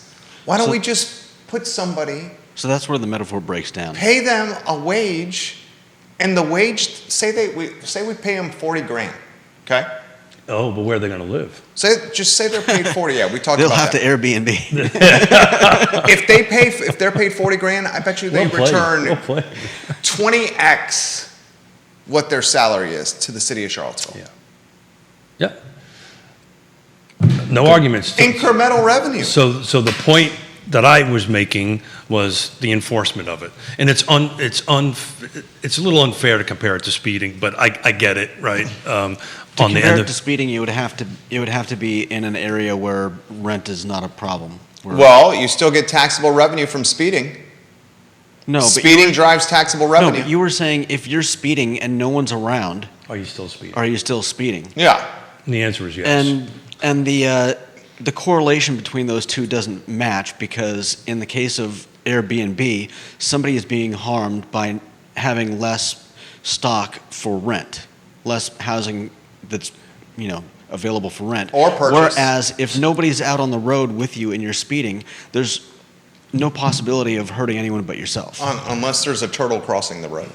Why don't So- we just put somebody, So that's where the metaphor breaks down. pay them a wage, and the wage, say we pay them 40 grand, okay? Oh, but where are they going to live? Just say they're paid 40. Yeah, we talked They'll about have to that. Airbnb. If they're paid 40 grand, I bet you they return Well played. 20x what their salary is to the city of Charlottesville. Yeah. No arguments. Incremental revenue. So the point that I was making was the enforcement of it, and it's a little unfair to compare it to speeding, but I get it, right? On the Compare end it of to speeding, it would have to be in an area where rent is not a problem. Well, you still get taxable revenue from speeding. No, but Speeding drives taxable no, revenue. but you were saying if you're speeding and no one's around, are you still speeding? are you still speeding? Yeah. And the answer is yes. And the correlation between those two doesn't match, because in the case of Airbnb, somebody is being harmed by having less stock for rent, less housing that's, available for rent. Or purchase. Whereas if nobody's out on the road with you and you're speeding, there's no possibility of hurting anyone but yourself. Unless there's a turtle crossing the road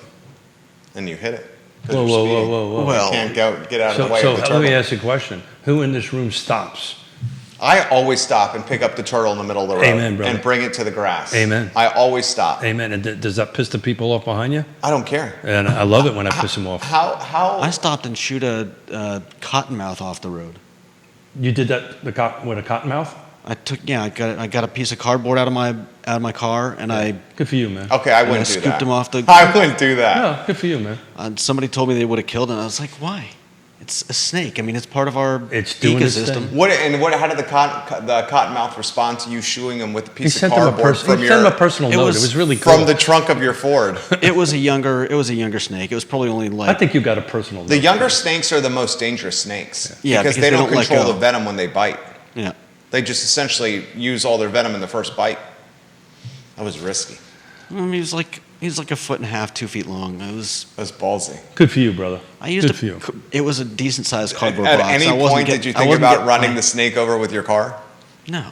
and you hit it. 'Cause Whoa, you're whoa, speeding. whoa, whoa, whoa. Well, You can't get out of So the way of the let turtle. me ask you a question. Who in this room stops? I always stop and pick up the turtle in the middle of the road Amen, brother. and bring it to the grass. Amen. I always stop. Amen. And does that piss the people off behind you? I don't care. And I love it when I piss them off. How I stopped and shoot a cottonmouth off the road. You did that with a cottonmouth? I got a piece of cardboard out of my car, and I Good for you, man. Okay, I and wouldn't do scooped that. him off the. I wouldn't do that. No, good for you, man. Somebody told me they would have killed it, and I was like, why? It's a snake. I mean, it's part of our It's doing its ecosystem. thing. How did the cottonmouth respond to you shooing him with a He piece of sent him a cardboard from personal It note. was It was really cool. from the trunk of your Ford? It was a younger snake. It was probably only I like. think you got a personal note. The younger snakes are the most dangerous snakes Yeah, because because they they don't don't let control go. the venom when they bite. Yeah. They just essentially use all their venom in the first bite. That was risky. I mean, he was like a foot and a half, 2 feet long. It was. That was ballsy. Good for you, brother. I used Good for you. It was a decent sized cardboard At box. any I wasn't point, did you think about running the snake over with your car? No.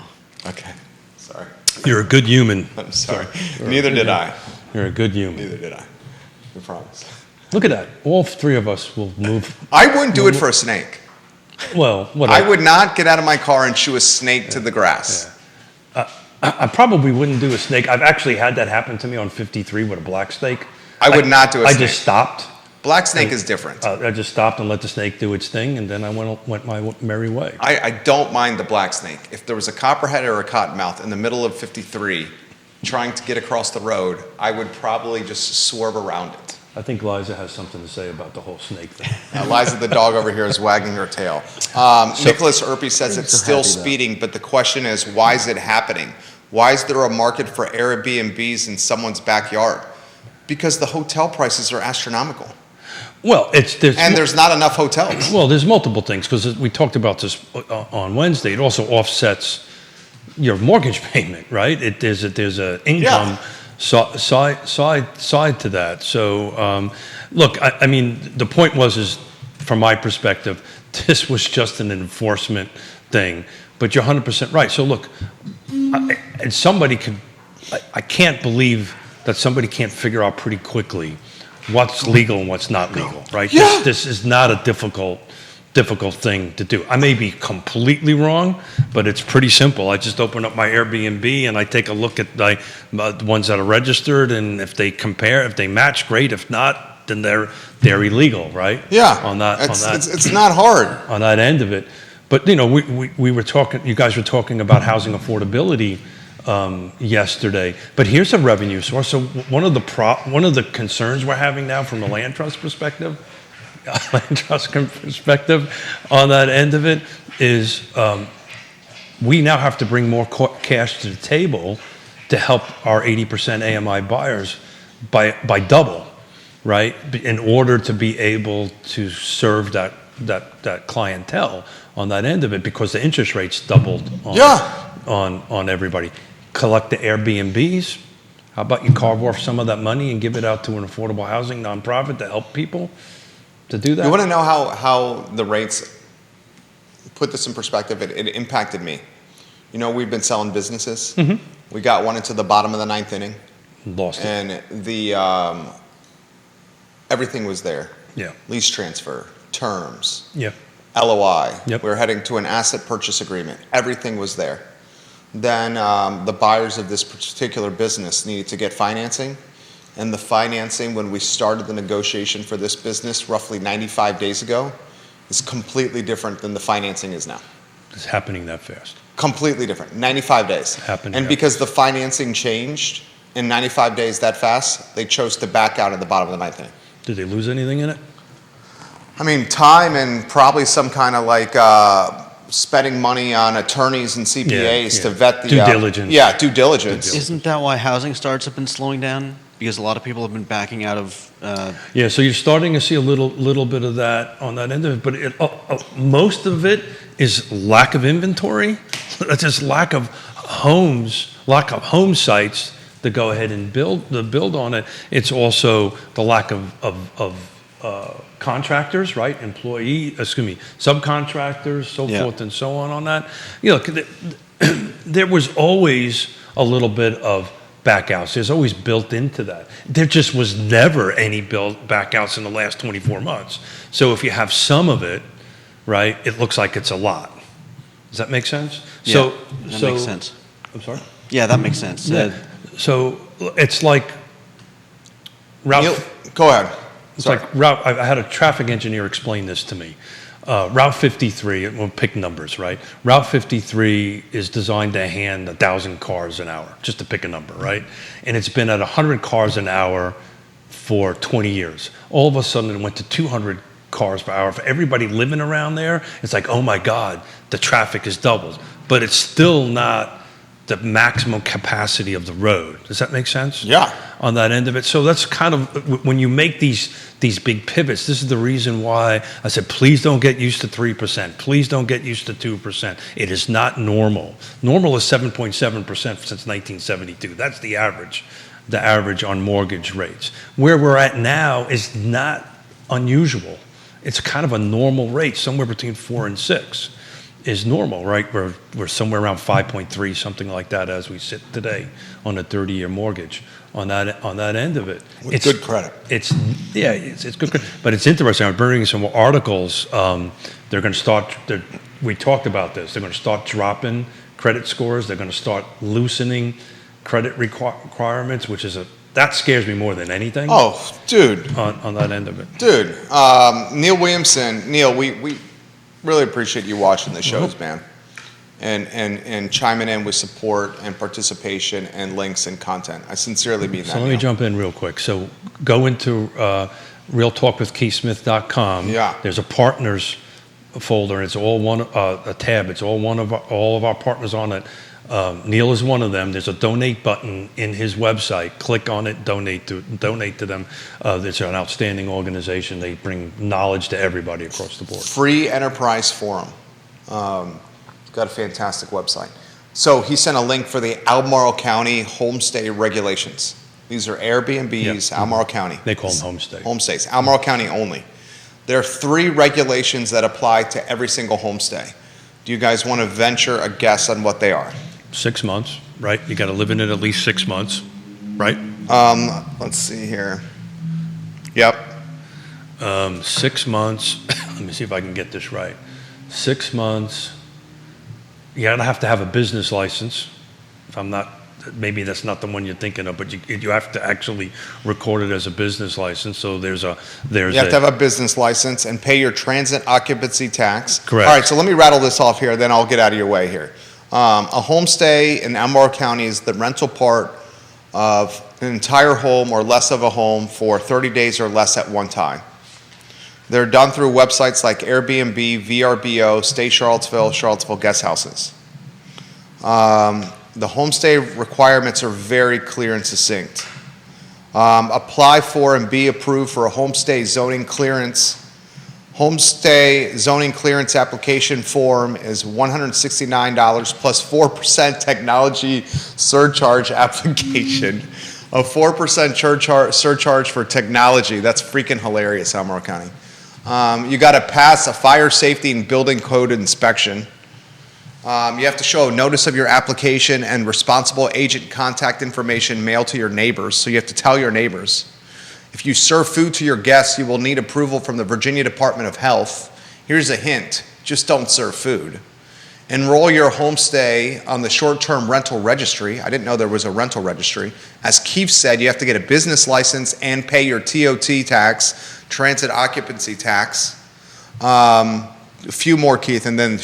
Okay, sorry. You're a good human. I'm sorry. Neither did I. You're a good human. Neither did I. I promise. Look at that. All three of us will move. I wouldn't do it for a snake. Well, what I would not get out of my car and shoo a snake to the grass. I probably wouldn't do a snake. I've actually had that happen to me on 53 with a black snake. I would not do a I snake. just stopped. Black snake is different. I just stopped and let the snake do its thing, and then I went my merry way. I don't mind the black snake. If there was a copperhead or a cottonmouth in the middle of 53 trying to get across the road, I would probably just swerve around it. I think Liza has something to say about the whole snake thing. Liza, the dog over here, is wagging her tail. Nicholas Erpy says it's still speeding, but the question is, why is it happening? Why is there a market for Airbnbs in someone's backyard? Because the hotel prices are astronomical. Well, There's not enough hotels. Well, there's multiple things, because we talked about this on Wednesday. It also offsets your mortgage payment, right? There's a income side to that. So, look, I mean, the point is, from my perspective, this was just an enforcement thing. But you're 100% right. So, look, I can't believe that somebody can't figure out pretty quickly what's legal and what's not legal, right? Yeah. This is not a difficult thing to do. I may be completely wrong, but it's pretty simple. I just open up my Airbnb and I take a look at the ones that are registered, and if they compare, if they match, great. If not, then they're illegal, right? Yeah. On that, it's not hard. on that end of it. But we were talking. You guys were talking about housing affordability yesterday. But here's a revenue source. So one of the concerns we're having now from a land trust perspective on that end of it is we now have to bring more cash to the table to help our 80% AMI buyers by double, right? In order to be able to serve that clientele on that end of it, because the interest rates doubled on everybody. Collect the Airbnbs. How about you carve off some of that money and give it out to an affordable housing nonprofit to help people to do that? You want to know how the rates, put this in perspective, it impacted me. You know, we've been selling businesses. Mm-hmm. We got one into the bottom of the ninth inning. Lost it. And everything was there. Yeah. Lease transfer, terms. Yeah. LOI. Yep. We were heading to an asset purchase agreement. Everything was there. Then the buyers of this particular business needed to get financing. And the financing, when we started the negotiation for this business roughly 95 days ago, is completely different than the financing is now. It's happening that fast. Completely different. 95 days. Happening And that because the financing changed in 95 days that fast, they chose to back out at the bottom of the ninth inning. Did they lose anything in it? I mean, time and probably some kind of like spending money on attorneys and CPAs to vet the Due diligence. Yeah, due diligence. Isn't that why housing starts have been slowing down? Because a lot of people have been backing out of. Yeah, so you're starting to see a little bit of that on that end of it, but most of it is lack of inventory. That's just lack of homes, lack of home sites to go ahead and build on it. It's also the lack of contractors, right? Subcontractors, so forth and so on that. You know, there was always a little bit of backouts. There's always built into that. There just was never any backouts in the last 24 months. So if you have some of it, right, it looks like it's a lot. Does that make sense? Yeah, that makes sense. I'm sorry? Yeah, that makes sense. Yeah. So it's like Neil, go ahead. It's like I had a traffic engineer explain this to me. Route 53, we'll pick numbers, right? Route 53 is designed to hand 1,000 cars an hour, just to pick a number, right? And it's been at 100 cars an hour for 20 years. All of a sudden, it went to 200 cars per hour. For everybody living around there, it's like, oh my God, the traffic is doubled. But it's still not the maximum capacity of the road. Does that make sense? Yeah. On that end of it. So that's kind of, when you make these big pivots, this is the reason why I said, please don't get used to 3%. Please don't get used to 2%. It is not normal. Normal is 7.7% since 1972. That's the average on mortgage rates. Where we're at now is not unusual. It's kind of a normal rate, somewhere between 4 and 6 is normal, right? We're somewhere around 5.3, something like that, as we sit today on a 30-year mortgage. On that end of it, with good credit. It's good credit, but it's interesting. I'm bringing some articles. They're going to start. We talked about this. They're going to start dropping credit scores. They're going to start loosening credit requirements, that scares me more than anything. Oh, dude. On that end of it, dude. Neil Williamson. Neil, we really appreciate you watching the shows, man, and chiming in with support and participation and links and content. I sincerely mean that. So let me jump in real quick. So go into realtalkwithkeithsmith.com. Yeah. There's a partners folder. It's all one a tab. It's all of our partners on it. Neil is one of them. There's a donate button in his website. Click on it. Donate to them. It's an outstanding organization. They bring knowledge to everybody across the board. Free Enterprise Forum. It's got a fantastic website. So he sent a link for the Albemarle County homestay regulations. These are Airbnbs, Albemarle County. They call them homestay. Homestays, Albemarle County only. There are 3 regulations that apply to every single homestay. Do you guys want to venture a guess on what they are? 6 months, right? You got to live in it at least 6 months, right? Let's see here. Yep. 6 months. Let me see if I can get this right. 6 months. You gotta have to have a business license. If I'm not, maybe that's not the one you're thinking of, but you have to actually record it as a business license. So you have to have a business license and pay your transit occupancy tax. Correct. All right, so let me rattle this off here, then I'll get out of your way here. A homestay in Albemarle County is the rental part of an entire home or less of a home for 30 days or less at one time. They're done through websites like Airbnb, VRBO, Stay Charlottesville, Charlottesville Guest Houses. The homestay requirements are very clear and succinct. Apply for and be approved for a homestay zoning clearance. Homestay zoning clearance application form is $169 plus 4% technology surcharge application. A 4% surcharge for technology. That's freaking hilarious, Albemarle County. You got to pass a fire safety and building code inspection. You have to show a notice of your application and responsible agent contact information mailed to your neighbors. So you have to tell your neighbors. If you serve food to your guests, you will need approval from the Virginia Department of Health Here's a hint, just don't serve food. Enroll your homestay on the short-term rental registry. I didn't know there was a rental registry. As Keith said, you have to get a business license and pay your TOT tax, transit occupancy tax. A few more, Keith, and then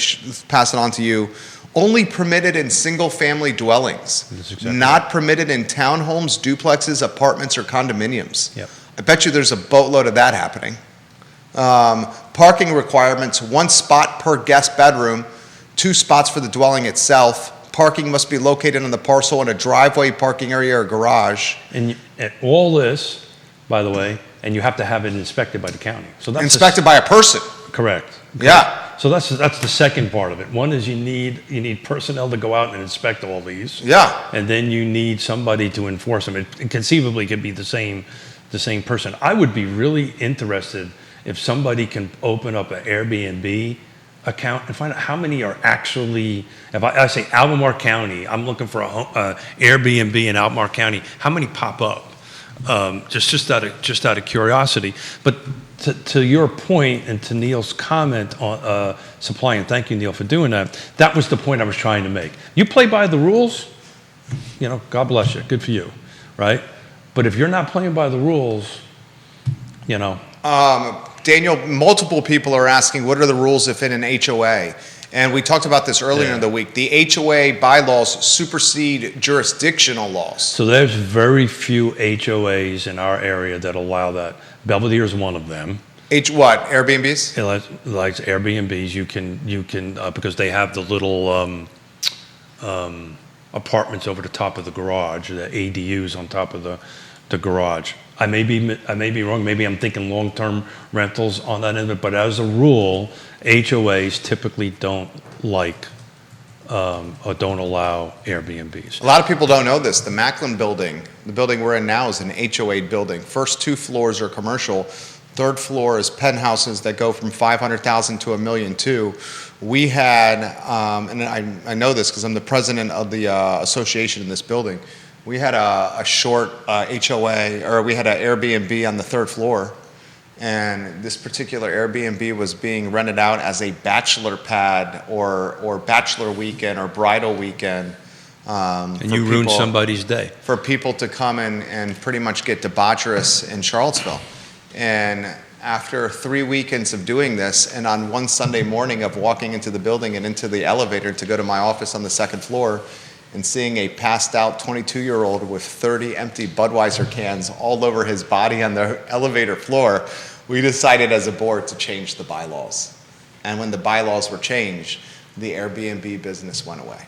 pass it on to you. Only permitted in single-family dwellings. That's exactly not right. permitted in townhomes, duplexes, apartments, or condominiums. Yep. I bet you there's a boatload of that happening. Parking requirements, 1 spot per guest bedroom, 2 spots for the dwelling itself. Parking must be located on the parcel in a driveway, parking area, or garage. And all this, by the way, and you have to have it inspected by the county. So that's Inspected by a person. Correct. Yeah. So that's the second part of it. One is you need personnel to go out and inspect all these. Yeah. And then you need somebody to enforce them. It conceivably could be the same person. I would be really interested if somebody can open up an Airbnb account and find out how many are actually, if I say Albemarle County, I'm looking for a Airbnb in Albemarle County, how many pop up? Just out of curiosity. But to your point and to Neil's comment on supply, and thank you, Neil, for doing that, that was the point I was trying to make. You play by the rules, God bless you, good for you, right? But if you're not playing by the rules, Daniel, multiple people are asking, what are the rules if in an HOA? And we talked about this earlier in the week. The HOA bylaws supersede jurisdictional laws. So there's very few HOAs in our area that allow that. Belvedere is one of them. What? Airbnbs? It likes Airbnbs. You can because they have the little apartments over the top of the garage, the ADUs on top of the garage. I may be wrong. Maybe I'm thinking long-term rentals on that end of it. But as a rule, HOAs typically don't like or don't allow Airbnbs. A lot of people don't know this. The Macklin building, the building we're in now, is an HOA building. First 2 floors are commercial. 3rd floor is penthouses that go from $500,000 to $1.2 million. We had, and I know this because I'm the president of the association in this building. We had a short HOA, or we had an Airbnb on the 3rd floor, and this particular Airbnb was being rented out as a bachelor pad or bachelor weekend or bridal weekend. And you ruined somebody's day. For people to come and pretty much get debaucherous in Charlottesville. And after 3 weekends of doing this, and on one Sunday morning of walking into the building and into the elevator to go to my office on the 2nd floor, and seeing a passed out 22-year-old with 30 empty Budweiser cans all over his body on the elevator floor, we decided as a board to change the bylaws. And when the bylaws were changed, the Airbnb business went away.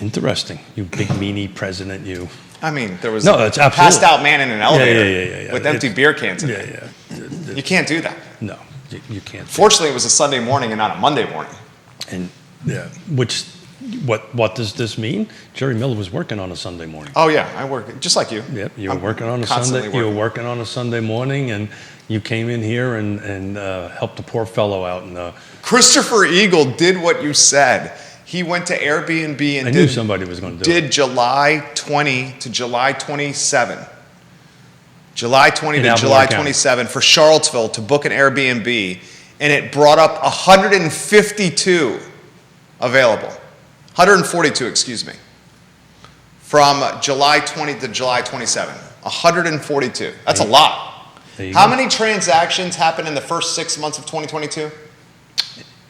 Interesting. You big meanie president, you. I mean, there was that's a absolutely passed out man in an elevator yeah. with empty beer cans in it. Yeah. You can't do that. No, you can't. Fortunately, it was a Sunday morning and not a Monday morning. And what does this mean? Jerry Miller was working on a Sunday morning. Oh yeah, I work just like you. Yep, you were I'm working on a constantly Sunday. You were working. working on a Sunday morning, and you came in here and helped the poor fellow out. And Christopher Eagle did what you said. He went to Airbnb and I knew somebody was going to do it. Did July 20 to July 27. July 20 In to Albemarle July County. 27 for Charlottesville to book an Airbnb, and it brought up 152 available. 142, excuse me. From July 20 to July 27. 142. That's a lot. There you How go. many transactions happened in the first 6 months of 2022?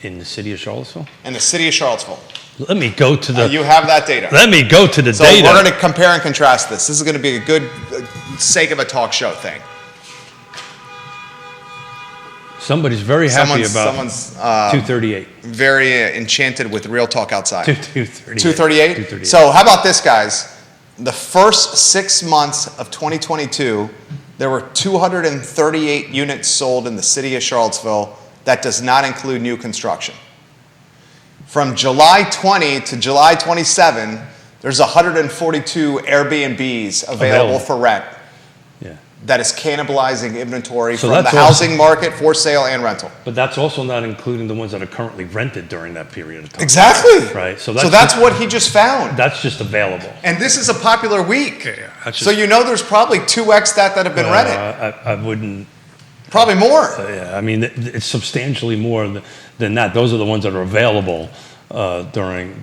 In the city of Charlottesville? In the city of Charlottesville. Let me go to the. You have that data. Let me go to the So data. we're going to compare and contrast this. This is going to be a good sake of a talk show thing. Somebody's very happy about Someone's 238. very enchanted with Real Talk outside. 238. 238? 238. So how about this, guys? The first 6 months of 2022, there were 238 units sold in the city of Charlottesville. That does not include new construction. From July 20 to July 27, there's 142 Airbnbs available for rent. Yeah. That is cannibalizing inventory So from the that's housing market for sale and rental. But that's also not including the ones that are currently rented during that period of time. Exactly. Right. So that's what he just found. That's just available. And this is a popular week. That's So you know there's probably 2x that have been rented. I wouldn't. Probably more. Yeah, I mean, it's substantially more than that. Those are the ones that are available during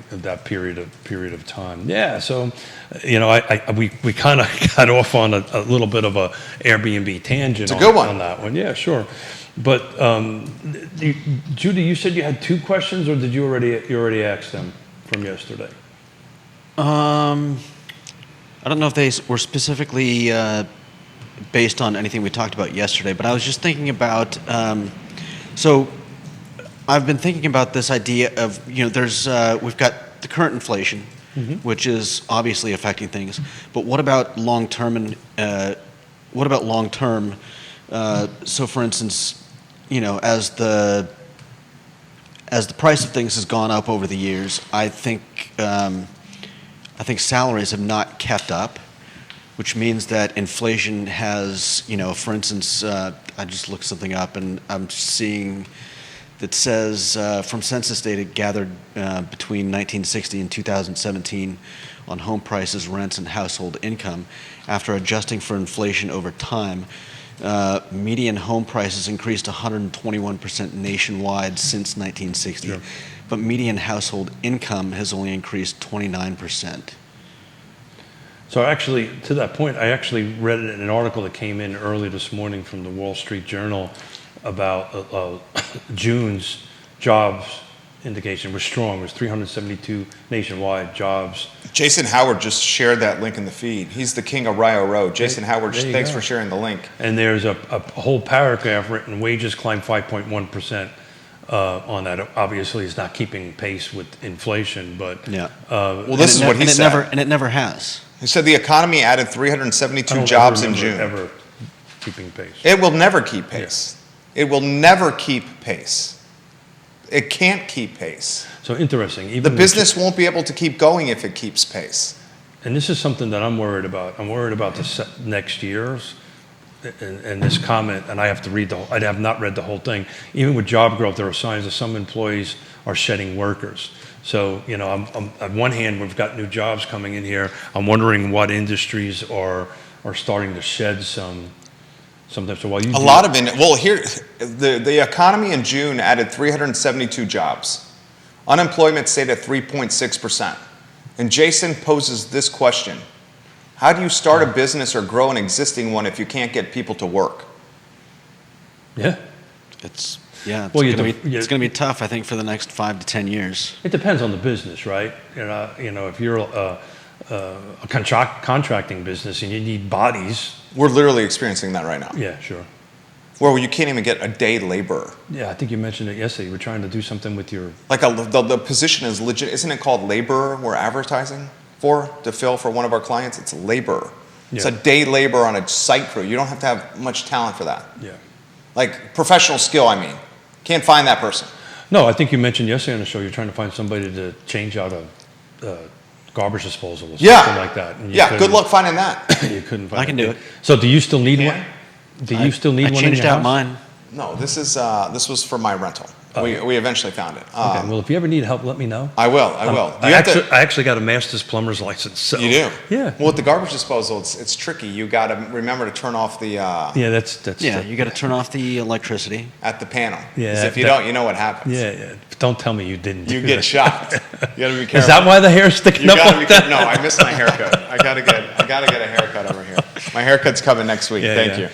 that period of time. Yeah, so we kind of got off on a little bit of a Airbnb tangent. It's a good one on that one. Yeah, sure. But Judy, you said you had 2 questions, or did you already ask them from yesterday? I don't know if they were specifically based on anything we talked about yesterday, but I was just thinking about, so I've been thinking about this idea of, we've got the current inflation, which is obviously affecting things, but what about long-term so for instance, as the price of things has gone up over the years, I think salaries have not kept up, which means that inflation has, for instance, I just looked something up and I'm seeing that says from census data gathered between 1960 and 2017 on home prices, rents, and household income, after adjusting for inflation over time, median home prices increased 121% nationwide since 1960. Sure. But median household income has only increased 29%. So actually, to that point, I actually read it in an article that came in early this morning from the Wall Street Journal about June's jobs indication was strong. It was 372 nationwide jobs. Jason Howard just shared that link in the feed. He's the king of Rio Road. Jason Howard, thanks for sharing the link. And there's a whole paragraph written, wages climbed 5.1%. On that, obviously, it's not keeping pace with inflation, but yeah. Well, this is what he said. And it never has. He said the economy added 372 jobs in June. Ever keeping pace. It will never keep pace. Yeah. It will never keep pace. It can't keep pace. So interesting. The business won't be able to keep going if it keeps pace. And this is something that I'm worried about. I'm worried about the next year's. And this comment, and I have to read I have not read the whole thing. Even with job growth, there are signs that some employees are shedding workers. So, I'm on one hand, we've got new jobs coming in here. I'm wondering what industries are starting to shed some types. So while you here, the economy in June added 372 jobs. Unemployment stayed at 3.6%. And Jason poses this question. How do you start a business or grow an existing one if you can't get people to work? Yeah. It's going to be tough, I think, for the next 5 to 10 years. It depends on the business, right? If you're a contracting business and you need bodies. We're literally experiencing that right now. Yeah, sure. Where you can't even get a day laborer. Yeah, I think you mentioned it yesterday. You were trying to do something with your... The position is legit. Isn't it called laborer we're advertising to fill for one of our clients? It's laborer. Yeah. It's a day laborer on a site crew. You don't have to have much talent for that. Yeah. Like professional skill, I mean. Can't find that person. No, I think you mentioned yesterday on the show you're trying to find somebody to change out a garbage disposal or something like that. And good luck finding that. You couldn't find it. I can do it. So do you still need one? Do you still need one in your house? I changed out mine. No, this was for my rental. We eventually found it. Okay. Well, if you ever need help, let me know. I will. I actually got a master's plumber's license. So. You do? Yeah. Well, with the garbage disposal, it's tricky. You got to remember to turn off the. You got to turn off the electricity at the panel. Yeah. Because if you don't, you know what happens. Yeah. Don't tell me you didn't. You get shocked. You got to be careful. Is that why the hair's sticking up like that? No, I missed my haircut. I gotta get a haircut over here. My haircut's coming next week. Thank you.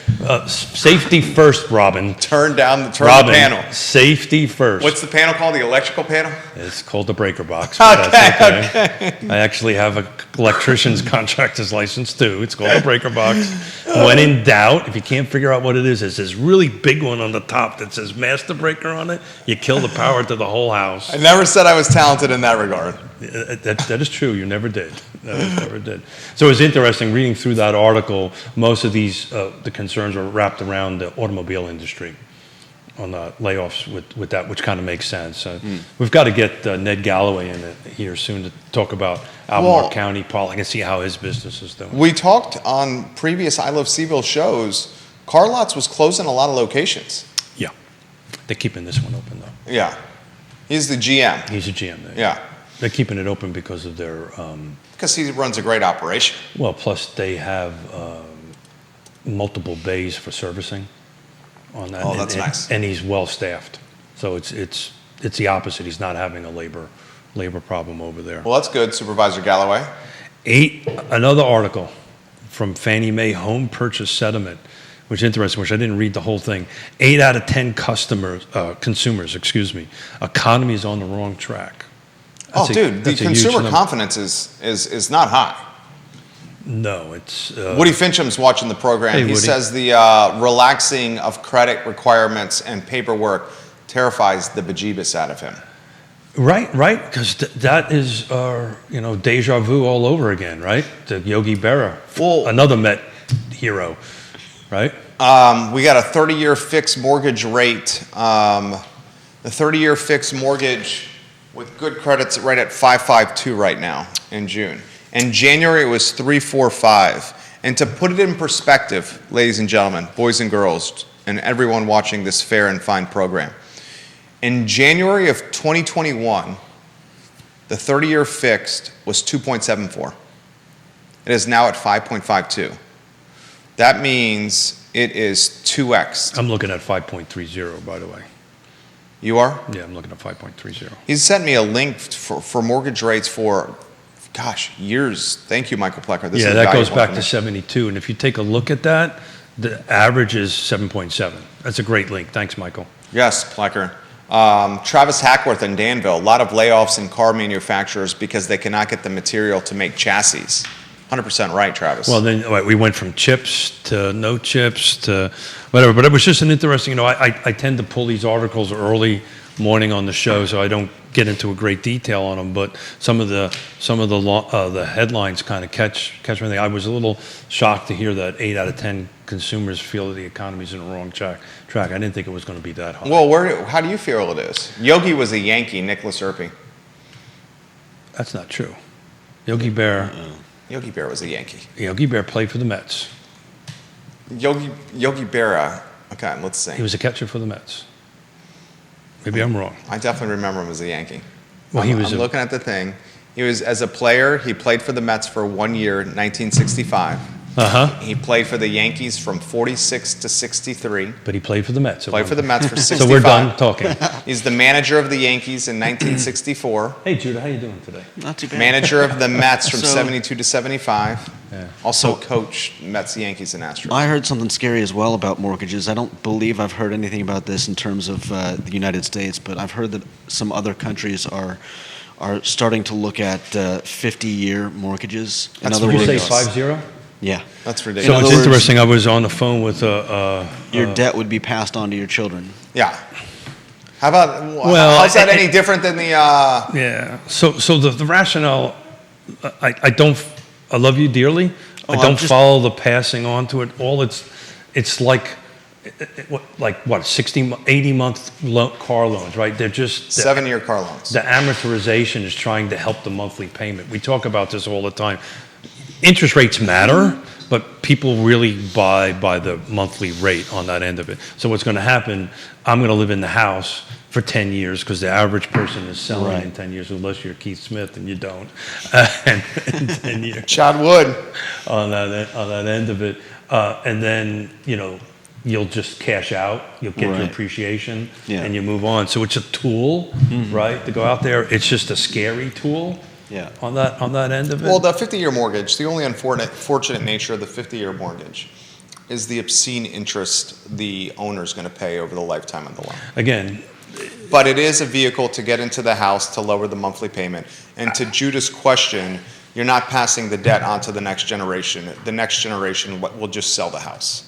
Safety first, Robin. Turn the panel. Safety first. What's the panel called? The electrical panel? It's called the breaker box. Okay. I actually have an electrician's contractor's license too. It's called the breaker box. When in doubt, if you can't figure out what it is, it's this really big one on the top that says master breaker on it. You kill the power to the whole house. I never said I was talented in that regard. That is true. You never did. Never did. So it's interesting reading through that article. Most of these the concerns are wrapped around the automobile industry on the layoffs with that, which kind of makes sense. We've got to get Ned Galloway in here soon to talk about Albemarle County polling and see how his business is doing. We talked on previous I Love CVille shows. Car Lots was closing a lot of locations. Yeah, they're keeping this one open though. Yeah, he's the GM. He's a GM there. Yeah. They're keeping it open because of their... because he runs a great operation. Well, plus they have multiple bays for servicing. on that. Oh, that's nice. And he's well staffed, so it's the opposite. He's not having a labor problem over there. Well, that's good, Supervisor Galloway. Another article from Fannie Mae Home Purchase Settlement, which is interesting, which I didn't read the whole thing. 8 out of 10 consumers, economy is on the wrong track. The consumer confidence is not high. No, it's... Woody Fincham's watching the program. Hey, he Woody. says the relaxing of credit requirements and paperwork terrifies the bejeebus out of him. Right, because that is, deja vu all over again, right? The Yogi Berra, another Met hero, right? We got a 30-year fixed mortgage rate. The 30-year fixed mortgage with good credits right at 5.52 right now in June. In January, it was 3.45. And to put it in perspective, ladies and gentlemen, boys and girls, and everyone watching this fair and fine program, in January of 2021, the 30-year fixed was 2.74. It is now at 5.52. That means it is 2x. I'm looking at 5.30, by the way. You are? Yeah, I'm looking at 5.30. He sent me a link for mortgage rates for, years. Thank you, Michael Plecker. This is That goes valuable back to information. 72. And if you take a look at that, the average is 7.7. That's a great link. Thanks, Michael. Yes, Plecker. Travis Hackworth in Danville, a lot of layoffs in car manufacturers because they cannot get the material to make chassis. 100% right, Travis. Well, then we went from chips to no chips to whatever. But it was just an interesting, I tend to pull these articles early morning on the show, so I don't get into a great detail on them. But some of the headlines kind of catch me. I was a little shocked to hear that 8 out of 10 consumers feel that the economy's in the wrong track. I didn't think it was going to be that high. Well, how do you feel it is? Yogi was a Yankee, Nicholas Erpy. That's not true. Yogi Berra was a Yankee. Yogi Berra played for the Mets. Yogi Berra. Okay, let's see. He was a catcher for the Mets. Maybe I'm wrong. I definitely remember him as a Yankee. Well, I'm looking at the thing. He was, as a player, he played for the Mets for 1 year, 1965. He played for the Yankees from 46 to 63. But he played for the Mets. Played for the Mets for 65. So we're done talking. He's the manager of the Yankees in 1964. Hey, Judah, how you doing today? Not too bad. Manager of the Mets from So- 72 to 75. Yeah. Also coached Mets, Yankees, and Astros. I heard something scary as well about mortgages. I don't believe I've heard anything about this in terms of the United States, but I've heard that some other countries are starting to look at 50-year mortgages. In That's other Did you words, say 50? yeah, That's So ridiculous. other it's words- interesting. I was on the phone with your debt would be passed on to your children. Yeah. How about, Well, how's that any different than the, yeah. So the rationale, I love you dearly. I I'm don't just- follow the passing on to it. It's like 80-month car loans, right? They're just 7-year car loans? the amortization is trying to help the monthly payment. We talk about this all the time. Interest rates matter, but people really buy by the monthly rate on that end of it. So what's going to happen, I'm going to live in the house for 10 years because the average person is selling Right. in 10 years, unless you're Keith Smith and you don't. And in 10 years Chad Wood. on that end of it. And then, you'll just cash out, you'll get your Right. appreciation, Yeah. and you move on. So it's a tool, right, to go out there. It's just a scary tool Yeah. on that end of it. Well, the 50-year mortgage, the only unfortunate nature of the 50-year mortgage is the obscene interest the owner's going to pay over the lifetime of the loan. Again, But it is a vehicle to get into the house to lower the monthly payment. And to Judah's question, you're not passing the debt on to the next generation. The next generation will just sell the house.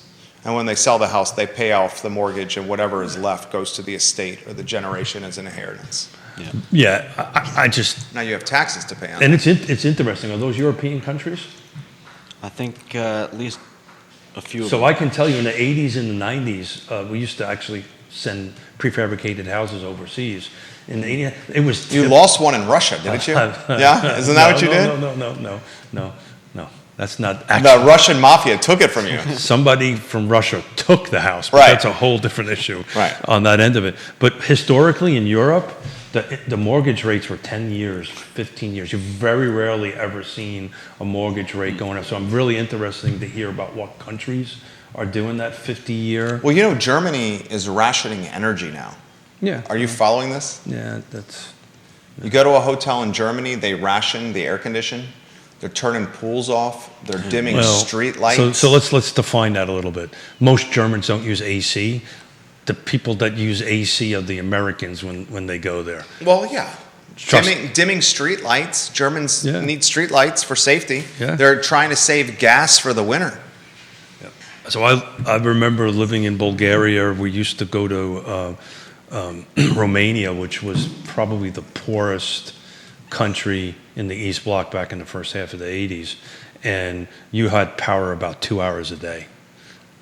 And when they sell the house, they pay off the mortgage, and whatever is left goes to the estate or the generation as an inheritance. yeah, I just, Now you have taxes to pay on and that. it's interesting. Are those European countries? I think at least a few of So them. I can tell you in the 80s and the 90s, we used to actually send prefabricated houses overseas. In the 80s, it was... You lost one in Russia, didn't you? Yeah? Isn't that what you did? No. That's not actually... The Russian mafia took it from you. Somebody from Russia took the house, but Right. that's a whole different issue Right. on that end of it. But historically in Europe, the mortgage rates were 10 years, 15 years. You've very rarely ever seen a mortgage rate going up. So I'm really interested to hear about what countries are doing that 50-year. Well, you know, Germany is rationing energy now. Yeah. Are you following this? Yeah, that's. You go to a hotel in Germany, they ration the air condition. They're turning pools off. They're dimming street lights. So let's define that a little bit. Most Germans don't use AC. The people that use AC are the Americans when they go there. Well, yeah. Dimming street lights. Germans need street lights for safety. Yeah. They're trying to save gas for the winter. So I remember living in Bulgaria. We used to go to Romania, which was probably the poorest country in the East Bloc back in the first half of the 80s. And you had power about 2 hours a day.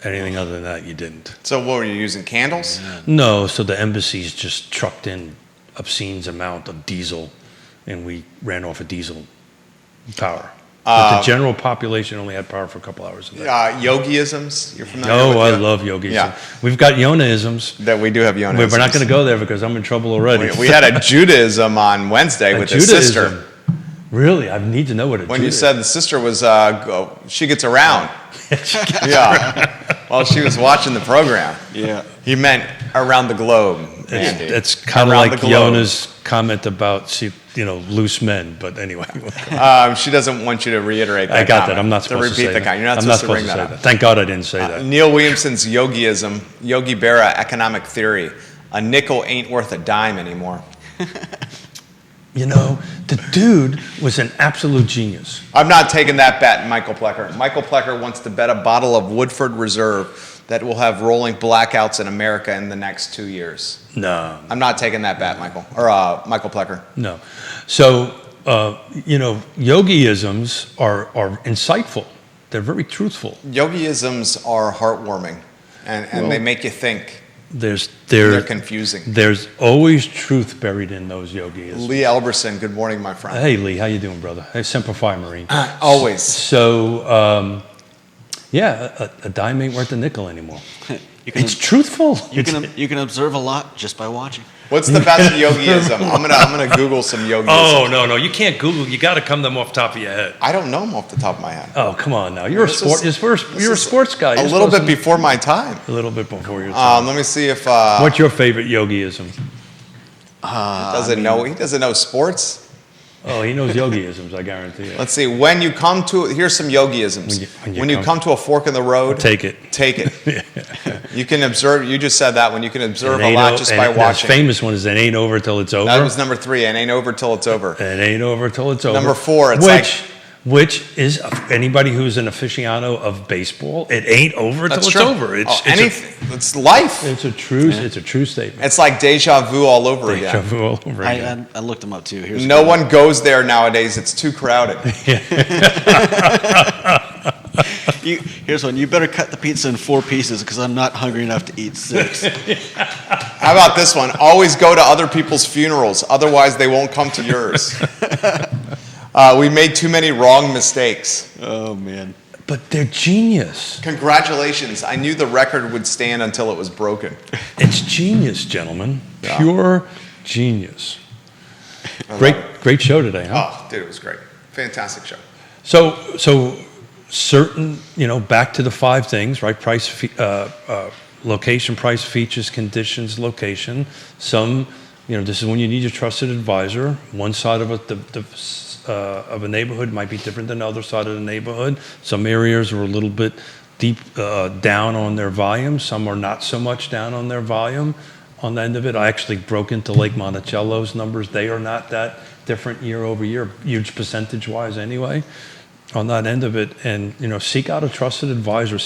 Anything other than that, you didn't. So what were you using, candles? No, so the embassies just trucked in obscene amount of diesel, and we ran off of diesel power. But the general population only had power for a couple hours a day. Yogiisms, you're familiar with? Oh, I love yogism. Yeah. We've got Yonna-isms. That we do have Yonna-isms. We're not going to go there because I'm in trouble already. We had a Judaism on Wednesday with his sister. Really? I need to know what it is. When you said the sister was, she gets around. Yeah. While she was watching the program. Yeah. He meant around the globe. Andy. It's kind of like Yonna's comment about loose men, but anyway. She doesn't want you to reiterate that. I got comment, that. I'm not supposed to repeat say the that. You're not I'm supposed not to bring supposed to that say up. that. Thank God I didn't say that. Neil Williamson's Yogiism, Yogi Berra economic theory. A nickel ain't worth a dime anymore. The dude was an absolute genius. I'm not taking that bet, Michael Plecker. Michael Plecker wants to bet a bottle of Woodford Reserve that will have rolling blackouts in America in the next 2 years. No. I'm not taking that bet, Michael Plecker. No. So, yogiisms are insightful. They're very truthful. Yogiisms are heartwarming, and they make you think. They're confusing. There's always truth buried in those yogiisms. Lee Elberson, good morning, my friend. Hey, Lee, how you doing, brother? Hey, Semper Fi, Marine. Always. So, a dime ain't worth a nickel anymore. It's truthful. You can observe a lot just by watching. What's the best yogiism? I'm gonna Google some yogiism. Oh no, you can't Google. You got to come them off the top of your head. I don't know them off the top of my head. Oh come on now, you're a sports guy. A little bit before my time. A little bit before your time. Let me see if. What's your favorite yogiism? He doesn't know sports. Oh, he knows yogiisms, I guarantee it. Let's see. Here's some yogiisms. When you come to a fork in the road, take it. Take it. You can observe. You just said that one. You can observe a lot just by watching. The famous one is "It ain't over till it's over." That was number 3. It ain't over till it's over. It ain't over till it's over. Number 4. Which is anybody who's an aficionado of baseball. It ain't over till it's over. It's life. It's a true. Yeah. It's a true statement. It's like deja vu all over again. Deja vu all over again. I looked them up too. No one goes there nowadays. It's too crowded. Here's one. You better cut the pizza in 4 pieces because I'm not hungry enough to eat 6. How about this one? Always go to other people's funerals. Otherwise, they won't come to yours. We made too many wrong mistakes. Oh, man. But they're genius. Congratulations. I knew the record would stand until it was broken. It's genius, gentlemen. Yeah. Pure genius. Great show today, huh? Oh, dude, it was great. Fantastic show. So certain, back to the 5 things, right? Price, location, price, features, conditions, location. Some, this is when you need your trusted advisor. One side of a neighborhood might be different than the other side of the neighborhood. Some areas are a little bit deep down on their volume. Some are not so much down on their volume. On the end of it, I actually broke into Lake Monticello's numbers. They are not that different year over year, huge percentage-wise anyway, on that end of it. And, seek out a trusted advisor.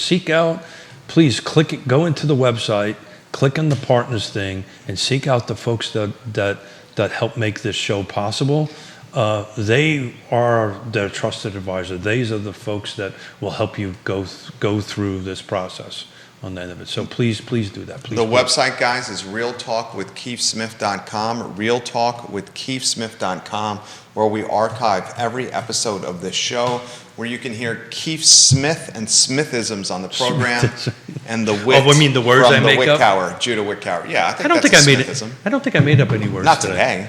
Please go into the website, click on the partners thing, and seek out the folks that help make this show possible. They are the trusted advisor. These are the folks that will help you go through this process. on the end of it. So please do that. Please. The please. website, guys, is realtalkwithkeithsmith.com, realtalkwithkeithsmith.com, where we archive every episode of this show, where you can hear Keith Smith and Smithisms on the program, and the wit. Oh, I mean the words from I make up? Judah Wickower. Yeah, I think I don't that's think a I made it. Smithism. I don't think I made up any words. Not today.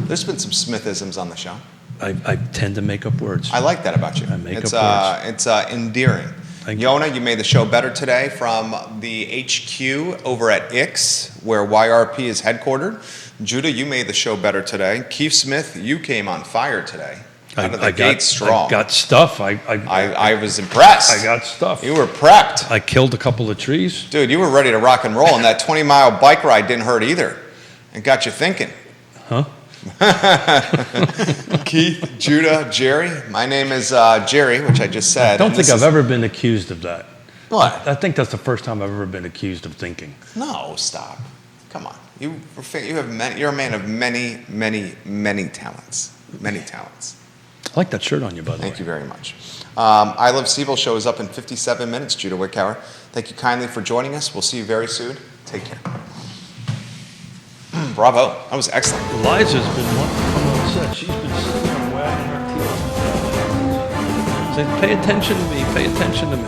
There's been some Smithisms on the show. I tend to make up words. I like that about you. I make it's, up It's endearing. Thank you. Yonna, you made the show better today from the HQ over at Ix, where YRP is headquartered. Judah, you made the show better today. Keith Smith, you came on fire today. Out of the gate strong. I got stuff. I was impressed. I got stuff. You were prepped. I killed a couple of trees. Dude, you were ready to rock and roll, and that 20-mile bike ride didn't hurt either. It got you thinking. Huh? Keith, Judah, Jerry. My name is Jerry, which I just said. I don't think I've ever been accused of that. What? I think that's the first time I've ever been accused of thinking. No, stop. Come on. You're a man of many, many, many talents. Many talents. I like that shirt on you, by the way. Thank you very much. I Love CVille show is up in 57 minutes, Judah Wickower. Thank you kindly for joining us. We'll see you very soon. Take care. Bravo. That was excellent. Liza's been wanting to come on set. She's been sitting there wagging her teeth. Saying, pay attention to me, pay attention to me.